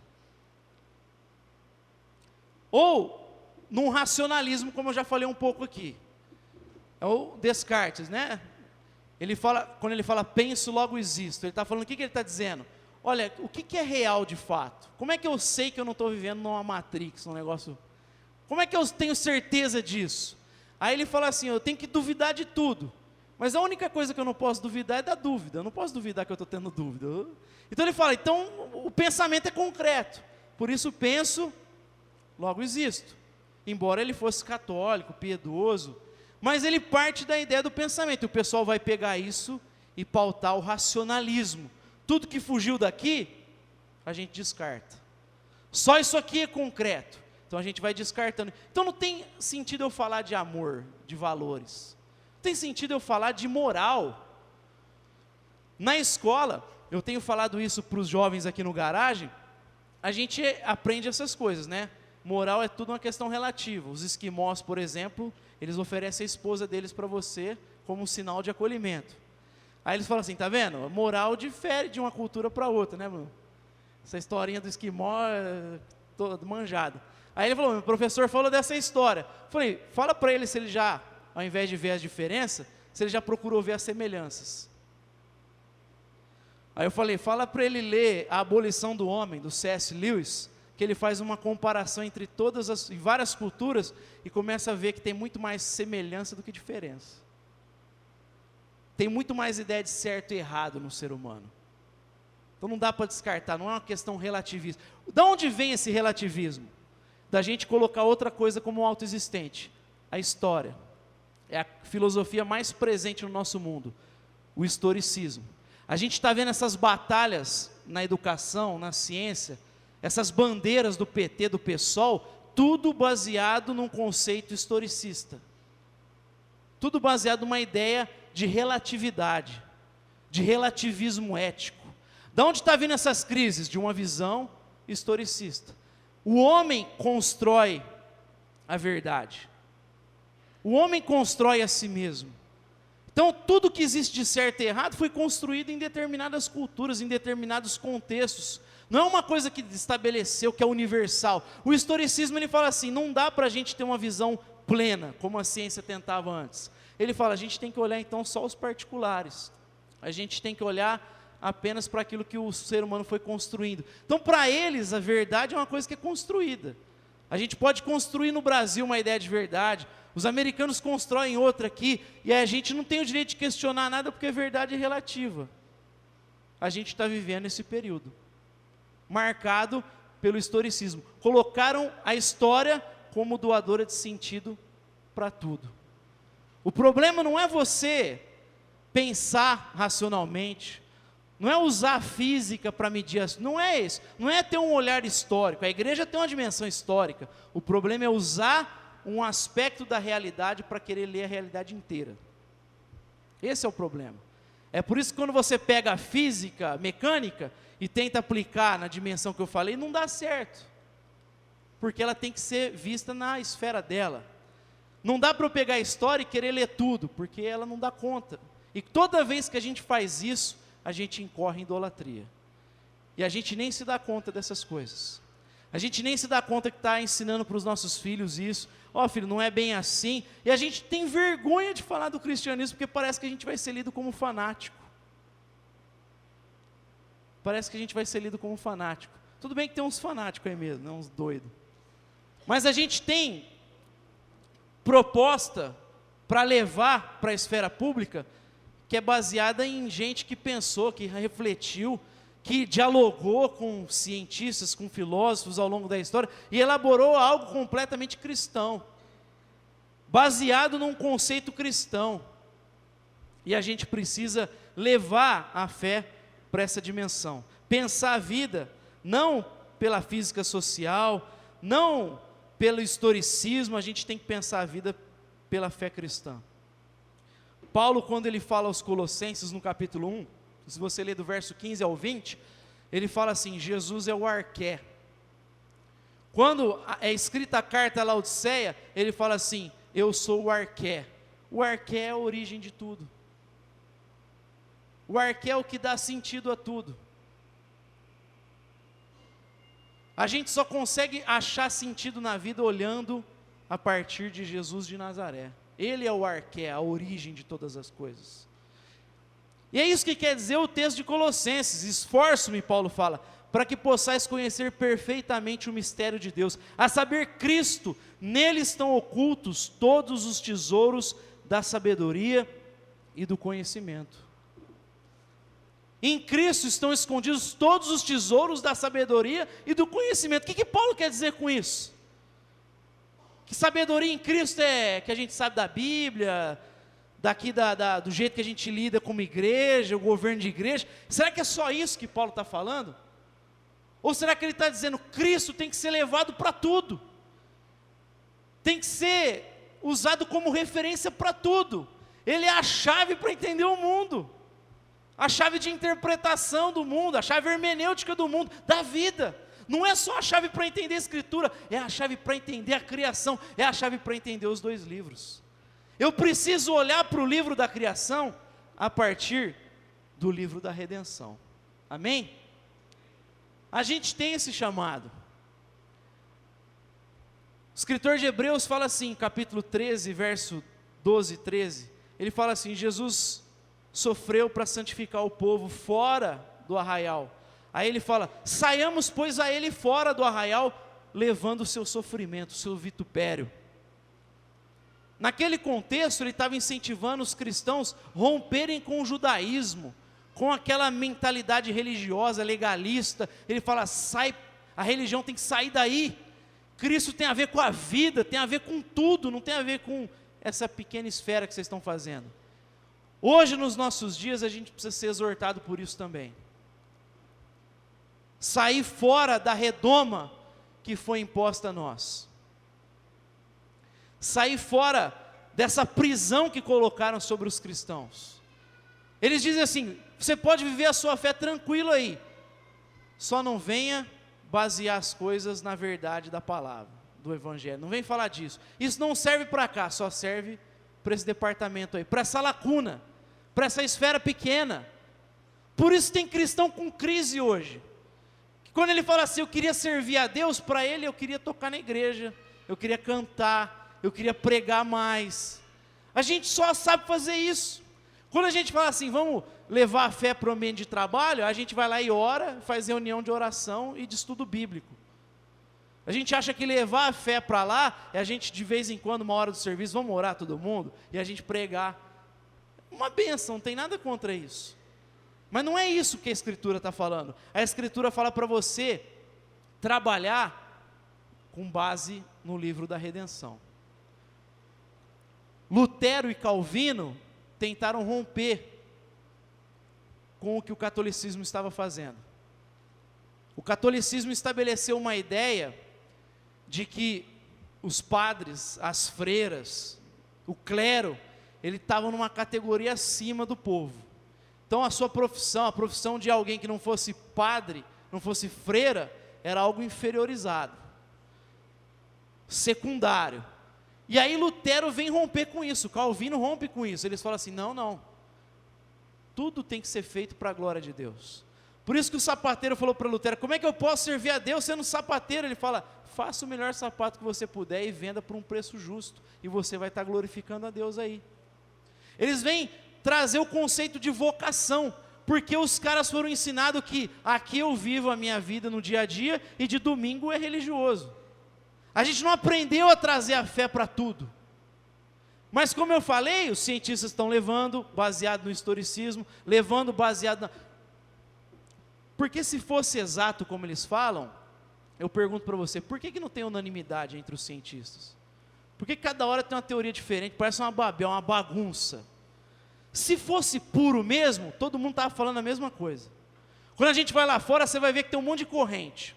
Ou num racionalismo, como eu já falei um pouco aqui. É o Descartes, né? Quando ele fala penso, logo existo, ele está falando, o que ele está dizendo? Olha, o que é real de fato? Como é que eu sei que eu não estou vivendo numa Matrix, num negócio? Como é que eu tenho certeza disso? Aí ele fala assim, eu tenho que duvidar de tudo, mas a única coisa que eu não posso duvidar é da dúvida, eu não posso duvidar que eu estou tendo dúvida. Então ele fala, então o pensamento é concreto, por isso penso, logo existo. Embora ele fosse católico, piedoso, mas ele parte da ideia do pensamento, e o pessoal vai pegar isso e pautar o racionalismo. Tudo que fugiu daqui, a gente descarta. Só isso aqui é concreto, então a gente vai descartando. Então não tem sentido eu falar de amor, de valores. Não tem sentido eu falar de moral. Na escola, eu tenho falado isso para os jovens aqui no garagem, a gente aprende essas coisas, né? Moral é tudo uma questão relativa. Os esquimós, por exemplo, eles oferecem a esposa deles para você como um sinal de acolhimento. Aí eles falam assim, tá vendo? A moral difere de uma cultura para outra, né, Bruno? Essa historinha do esquimó é toda manjada. Aí ele falou, meu professor falou dessa história. Eu falei, fala para ele se ele já, ao invés de ver as diferenças, se ele já procurou ver as semelhanças. Aí eu falei, fala para ele ler A Abolição do Homem, do C.S. Lewis, que ele faz uma comparação entre várias culturas e começa a ver que tem muito mais semelhança do que diferença. Tem muito mais ideia de certo e errado no ser humano. Então não dá para descartar, não é uma questão relativista. De onde vem esse relativismo? Da gente colocar outra coisa como autoexistente. A história. É a filosofia mais presente no nosso mundo. O historicismo. A gente está vendo essas batalhas na educação, na ciência, essas bandeiras do PT, do PSOL, tudo baseado num conceito historicista. Tudo baseado numa ideia de relatividade, de relativismo ético. De onde está vindo essas crises? De uma visão historicista. O homem constrói a verdade. O homem constrói a si mesmo. Então, tudo que existe de certo e errado foi construído em determinadas culturas, em determinados contextos. Não é uma coisa que estabeleceu, que é universal. O historicismo, ele fala assim, não dá para a gente ter uma visão plena, como a ciência tentava antes. Ele fala, a gente tem que olhar então só os particulares. A gente tem que olhar apenas para aquilo que o ser humano foi construindo. Então, para eles, a verdade é uma coisa que é construída. A gente pode construir no Brasil uma ideia de verdade, os americanos constroem outra aqui, e a gente não tem o direito de questionar nada, porque a verdade é relativa. A gente está vivendo esse período, marcado pelo historicismo. Colocaram a história como doadora de sentido para tudo. O problema não é você pensar racionalmente, não é usar a física para medir, não é isso, não é ter um olhar histórico. A igreja tem uma dimensão histórica, o problema é usar um aspecto da realidade para querer ler a realidade inteira. Esse é o problema. É por isso que quando você pega a física mecânica e tenta aplicar na dimensão que eu falei, não dá certo, porque ela tem que ser vista na esfera dela. Não dá para eu pegar a história e querer ler tudo, porque ela não dá conta. E toda vez que a gente faz isso, a gente incorre em idolatria. E a gente nem se dá conta dessas coisas. A gente nem se dá conta que está ensinando para os nossos filhos isso. Ó, filho, não é bem assim. E a gente tem vergonha de falar do cristianismo, porque parece que a gente vai ser lido como fanático. Parece que a gente vai ser lido como fanático. Tudo bem que tem uns fanáticos aí mesmo, né, uns doidos. Mas a gente tem proposta para levar para a esfera pública, que é baseada em gente que pensou, que refletiu, que dialogou com cientistas, com filósofos ao longo da história, e elaborou algo completamente cristão, baseado num conceito cristão. E a gente precisa levar a fé para essa dimensão, pensar a vida, não pela física social, não pelo historicismo, a gente tem que pensar a vida pela fé cristã. Paulo, quando ele fala aos Colossenses, no capítulo 1, se você ler do verso 15 ao 20, ele fala assim: Jesus é o arqué. Quando é escrita a carta a Laodiceia, ele fala assim: eu sou o arqué. O arqué é a origem de tudo. O arqué é o que dá sentido a tudo. A gente só consegue achar sentido na vida olhando a partir de Jesus de Nazaré. Ele é o arqué, a origem de todas as coisas. E é isso que quer dizer o texto de Colossenses: esforço-me, Paulo fala, para que possais conhecer perfeitamente o mistério de Deus, a saber, Cristo, nele estão ocultos todos os tesouros da sabedoria e do conhecimento. Em Cristo estão escondidos todos os tesouros da sabedoria e do conhecimento. O que Paulo quer dizer com isso? Que sabedoria em Cristo é que a gente sabe da Bíblia, daqui do jeito que a gente lida como igreja, o governo de igreja. Será que é só isso que Paulo está falando? Ou será que ele está dizendo que Cristo tem que ser levado para tudo? Tem que ser usado como referência para tudo. Ele é a chave para entender o mundo, a chave de interpretação do mundo, a chave hermenêutica do mundo, da vida. Não é só a chave para entender a Escritura, é a chave para entender a criação, é a chave para entender os dois livros. Eu preciso olhar para o livro da criação a partir do livro da redenção. Amém? A gente tem esse chamado. O escritor de Hebreus fala assim, capítulo 13, verso 12 e 13, ele fala assim: Jesus sofreu para santificar o povo fora do arraial. Aí ele fala: saiamos, pois, a ele fora do arraial, levando o seu sofrimento, o seu vitupério. Naquele contexto, ele estava incentivando os cristãos a romperem com o judaísmo, com aquela mentalidade religiosa, legalista. Ele fala: sai, a religião tem que sair daí. Cristo tem a ver com a vida, tem a ver com tudo, não tem a ver com essa pequena esfera que vocês estão fazendo. Hoje, nos nossos dias, a gente precisa ser exortado por isso também. Sair fora da redoma que foi imposta a nós. Sair fora dessa prisão que colocaram sobre os cristãos. Eles dizem assim: você pode viver a sua fé tranquilo aí, só não venha basear as coisas na verdade da palavra, do evangelho. Não vem falar disso. Isso não serve para cá, só serve para esse departamento aí, para essa lacuna, para essa esfera pequena. Por isso tem cristão com crise hoje. Quando ele fala assim: eu queria servir a Deus, para ele eu queria tocar na igreja, eu queria cantar, eu queria pregar mais. A gente só sabe fazer isso. Quando a gente fala assim: vamos levar a fé para o ambiente de trabalho, a gente vai lá e ora, faz reunião de oração e de estudo bíblico. A gente acha que levar a fé para lá é a gente, de vez em quando, uma hora do serviço, vamos orar todo mundo, e a gente pregar. Uma bênção, não tem nada contra isso. Mas não é isso que a Escritura está falando. A Escritura fala para você trabalhar com base no livro da redenção. Lutero e Calvino tentaram romper com o que o catolicismo estava fazendo. O catolicismo estabeleceu uma ideia de que os padres, as freiras, o clero, ele estava numa categoria acima do povo. Então a sua profissão, a profissão de alguém que não fosse padre, não fosse freira, era algo inferiorizado, secundário. E aí Lutero vem romper com isso, Calvino rompe com isso. Eles falam assim, não, tudo tem que ser feito para a glória de Deus. Por isso que o sapateiro falou para Lutero, como é que eu posso servir a Deus sendo sapateiro? Ele fala, faça o melhor sapato que você puder e venda por um preço justo, e você vai estar glorificando a Deus aí. Eles vêm trazer o conceito de vocação, porque os caras foram ensinados que aqui eu vivo a minha vida no dia a dia, e de domingo é religioso. A gente não aprendeu a trazer a fé para tudo. Mas como eu falei, os cientistas estão levando, baseado no historicismo, levando baseado na... Porque se fosse exato como eles falam, eu pergunto para você, por que não tem unanimidade entre os cientistas? Por que cada hora tem uma teoria diferente, parece uma babel, uma bagunça? Se fosse puro mesmo, todo mundo estava falando a mesma coisa. Quando a gente vai lá fora, você vai ver que tem um monte de corrente.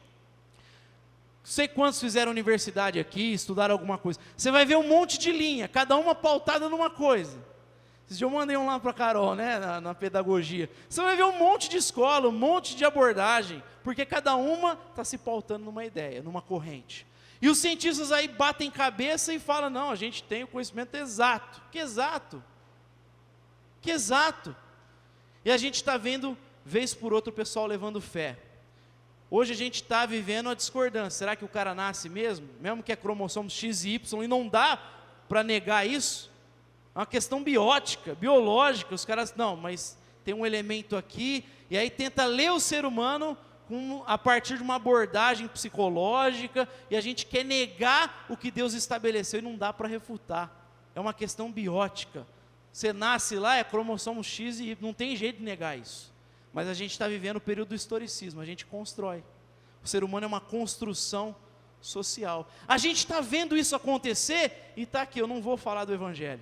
Não sei quantos fizeram universidade aqui, estudaram alguma coisa. Você vai ver um monte de linha, cada uma pautada numa coisa. Esses dias eu mandei um lá para a Carol, né, na pedagogia. Você vai ver um monte de escola, um monte de abordagem, porque cada uma está se pautando numa ideia, numa corrente. E os cientistas aí batem cabeça e falam, não, a gente tem o conhecimento exato. Que exato? Que exato? E a gente está vendo, vez por outra, o pessoal levando fé. Hoje a gente está vivendo a discordância. Será que o cara nasce mesmo? Mesmo que é cromossomo X e Y, e não dá para negar isso? É uma questão biótica, biológica. Os caras, não, mas tem um elemento aqui, e aí tenta ler o ser humano a partir de uma abordagem psicológica, e a gente quer negar o que Deus estabeleceu, e não dá para refutar. É uma questão biótica. Você nasce lá, é cromossomo X e Y, não tem jeito de negar isso. Mas a gente está vivendo o período do historicismo, a gente constrói. O ser humano é uma construção social. A gente está vendo isso acontecer, e está aqui, eu não vou falar do Evangelho.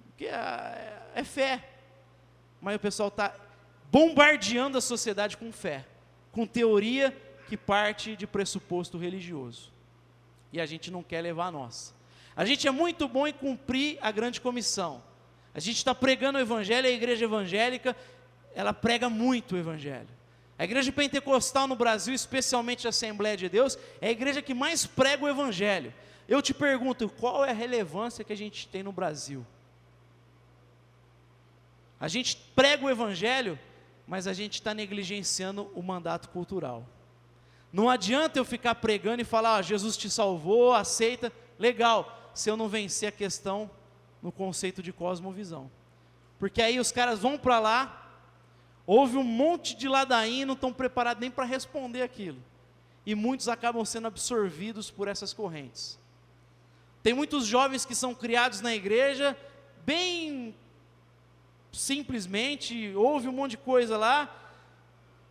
Porque é fé. Mas o pessoal está bombardeando a sociedade com fé, com teoria que parte de pressuposto religioso. E a gente não quer levar a nossa. A gente é muito bom em cumprir a grande comissão. A gente está pregando o Evangelho, a igreja evangélica, ela prega muito o Evangelho. A igreja pentecostal no Brasil, especialmente a Assembleia de Deus, é a igreja que mais prega o Evangelho. Eu te pergunto, qual é a relevância que a gente tem no Brasil? A gente prega o Evangelho, mas a gente está negligenciando o mandato cultural. Não adianta eu ficar pregando e falar, Jesus te salvou, aceita, legal, se eu não vencer a questão no conceito de cosmovisão. Porque aí os caras vão para lá, houve um monte de ladainha e não estão preparados nem para responder aquilo. E muitos acabam sendo absorvidos por essas correntes. Tem muitos jovens que são criados na igreja, bem simplesmente, ouve um monte de coisa lá,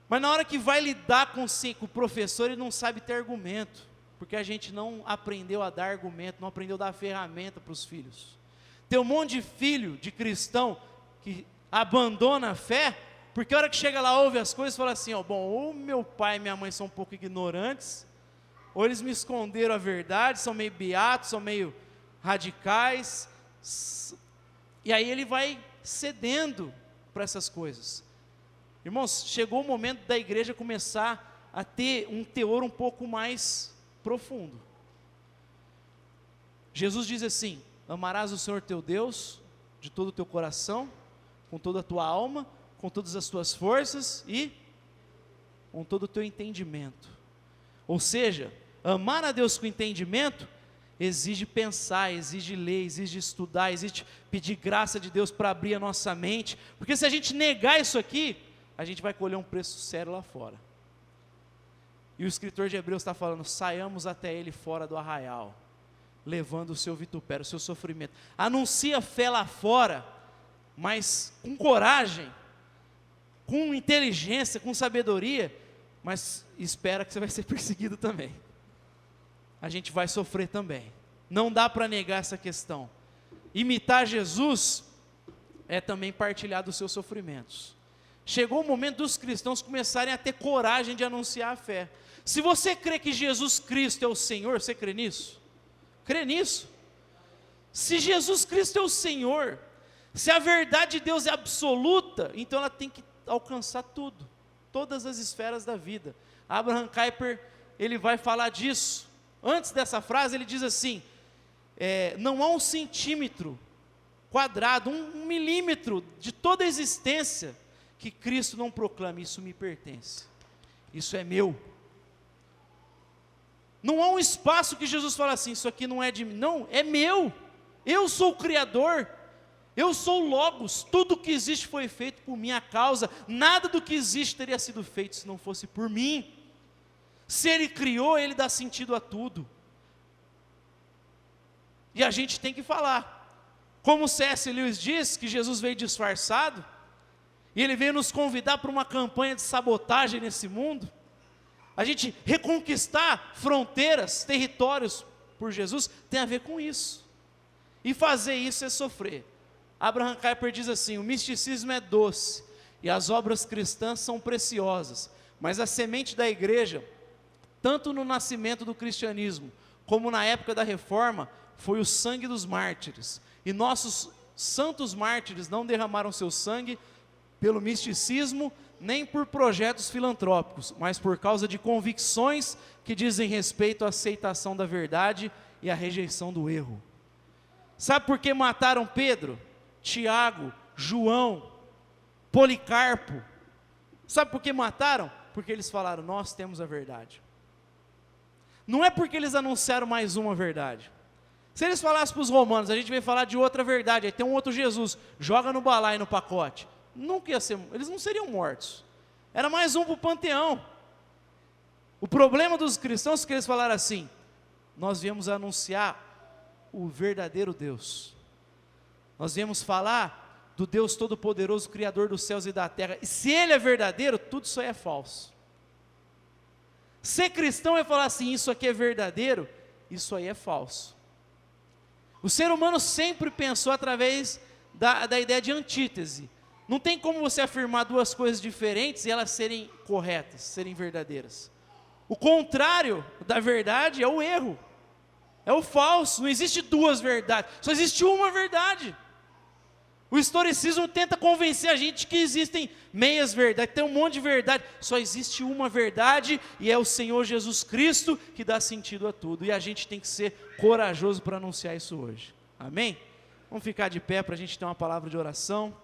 mas na hora que vai lidar com o professor, ele não sabe ter argumento, porque a gente não aprendeu a dar argumento, não aprendeu a dar ferramenta para os filhos. Tem um monte de filho, de cristão, que abandona a fé, porque a hora que chega lá, ouve as coisas, fala assim, ou meu pai e minha mãe são um pouco ignorantes, ou eles me esconderam a verdade, são meio beatos, são meio radicais, e aí ele vai cedendo para essas coisas. Irmãos, chegou o momento da igreja começar a ter um teor um pouco mais profundo. Jesus diz assim, amarás o Senhor teu Deus de todo o teu coração, com toda a tua alma, com todas as tuas forças e com todo o teu entendimento. Ou seja, amar a Deus com entendimento exige pensar, exige ler, exige estudar, exige pedir graça de Deus para abrir a nossa mente, porque se a gente negar isso aqui, a gente vai colher um preço sério lá fora. E o escritor de Hebreus está falando, saiamos até ele fora do arraial, levando o seu vitupério, o seu sofrimento. Anuncia fé lá fora, mas com coragem, com inteligência, com sabedoria, mas espera que você vai ser perseguido também. A gente vai sofrer também. Não dá para negar essa questão. Imitar Jesus é também partilhar dos seus sofrimentos. Chegou o momento dos cristãos começarem a ter coragem de anunciar a fé. Se você crê que Jesus Cristo é o Senhor, você crê nisso? Crê nisso? Se Jesus Cristo é o Senhor, se a verdade de Deus é absoluta, então ela tem que alcançar tudo, todas as esferas da vida. Abraham Kuyper, ele vai falar disso. Antes dessa frase ele diz assim, não há um centímetro quadrado, um milímetro de toda a existência que Cristo não proclame, isso me pertence, isso é meu. Não há um espaço que Jesus fala assim, isso aqui não é de mim, não, é meu, eu sou o Criador, eu sou o Logos, tudo que existe foi feito por minha causa, nada do que existe teria sido feito se não fosse por mim. Se Ele criou, Ele dá sentido a tudo, e a gente tem que falar, como C.S. Lewis diz, que Jesus veio disfarçado, e Ele veio nos convidar para uma campanha de sabotagem nesse mundo, a gente reconquistar fronteiras, territórios por Jesus, tem a ver com isso, e fazer isso é sofrer. Abraham Kuyper diz assim, o misticismo é doce, e as obras cristãs são preciosas, mas a semente da igreja, tanto no nascimento do cristianismo, como na época da reforma, foi o sangue dos mártires, e nossos santos mártires não derramaram seu sangue pelo misticismo, nem por projetos filantrópicos, mas por causa de convicções que dizem respeito à aceitação da verdade e à rejeição do erro. Sabe por que mataram Pedro, Tiago, João, Policarpo? Sabe por que mataram? Porque eles falaram, nós temos a verdade. Não é porque eles anunciaram mais uma verdade. Se eles falassem para os romanos, a gente veio falar de outra verdade, aí tem um outro Jesus, joga no balaio, no pacote, nunca ia ser, eles não seriam mortos, era mais um para o panteão. O problema dos cristãos é que eles falaram assim, nós viemos anunciar o verdadeiro Deus, nós viemos falar do Deus Todo-Poderoso, Criador dos céus e da terra, e se Ele é verdadeiro, tudo isso aí é falso. Ser cristão é falar assim, isso aqui é verdadeiro, isso aí é falso. O ser humano sempre pensou através da ideia de antítese. Não tem como você afirmar duas coisas diferentes e elas serem corretas, serem verdadeiras. O contrário da verdade é o erro, é o falso. Não existe duas verdades, só existe uma verdade. O historicismo tenta convencer a gente que existem meias verdades, tem um monte de verdade, só existe uma verdade e é o Senhor Jesus Cristo que dá sentido a tudo, e a gente tem que ser corajoso para anunciar isso hoje, amém? Vamos ficar de pé para a gente ter uma palavra de oração.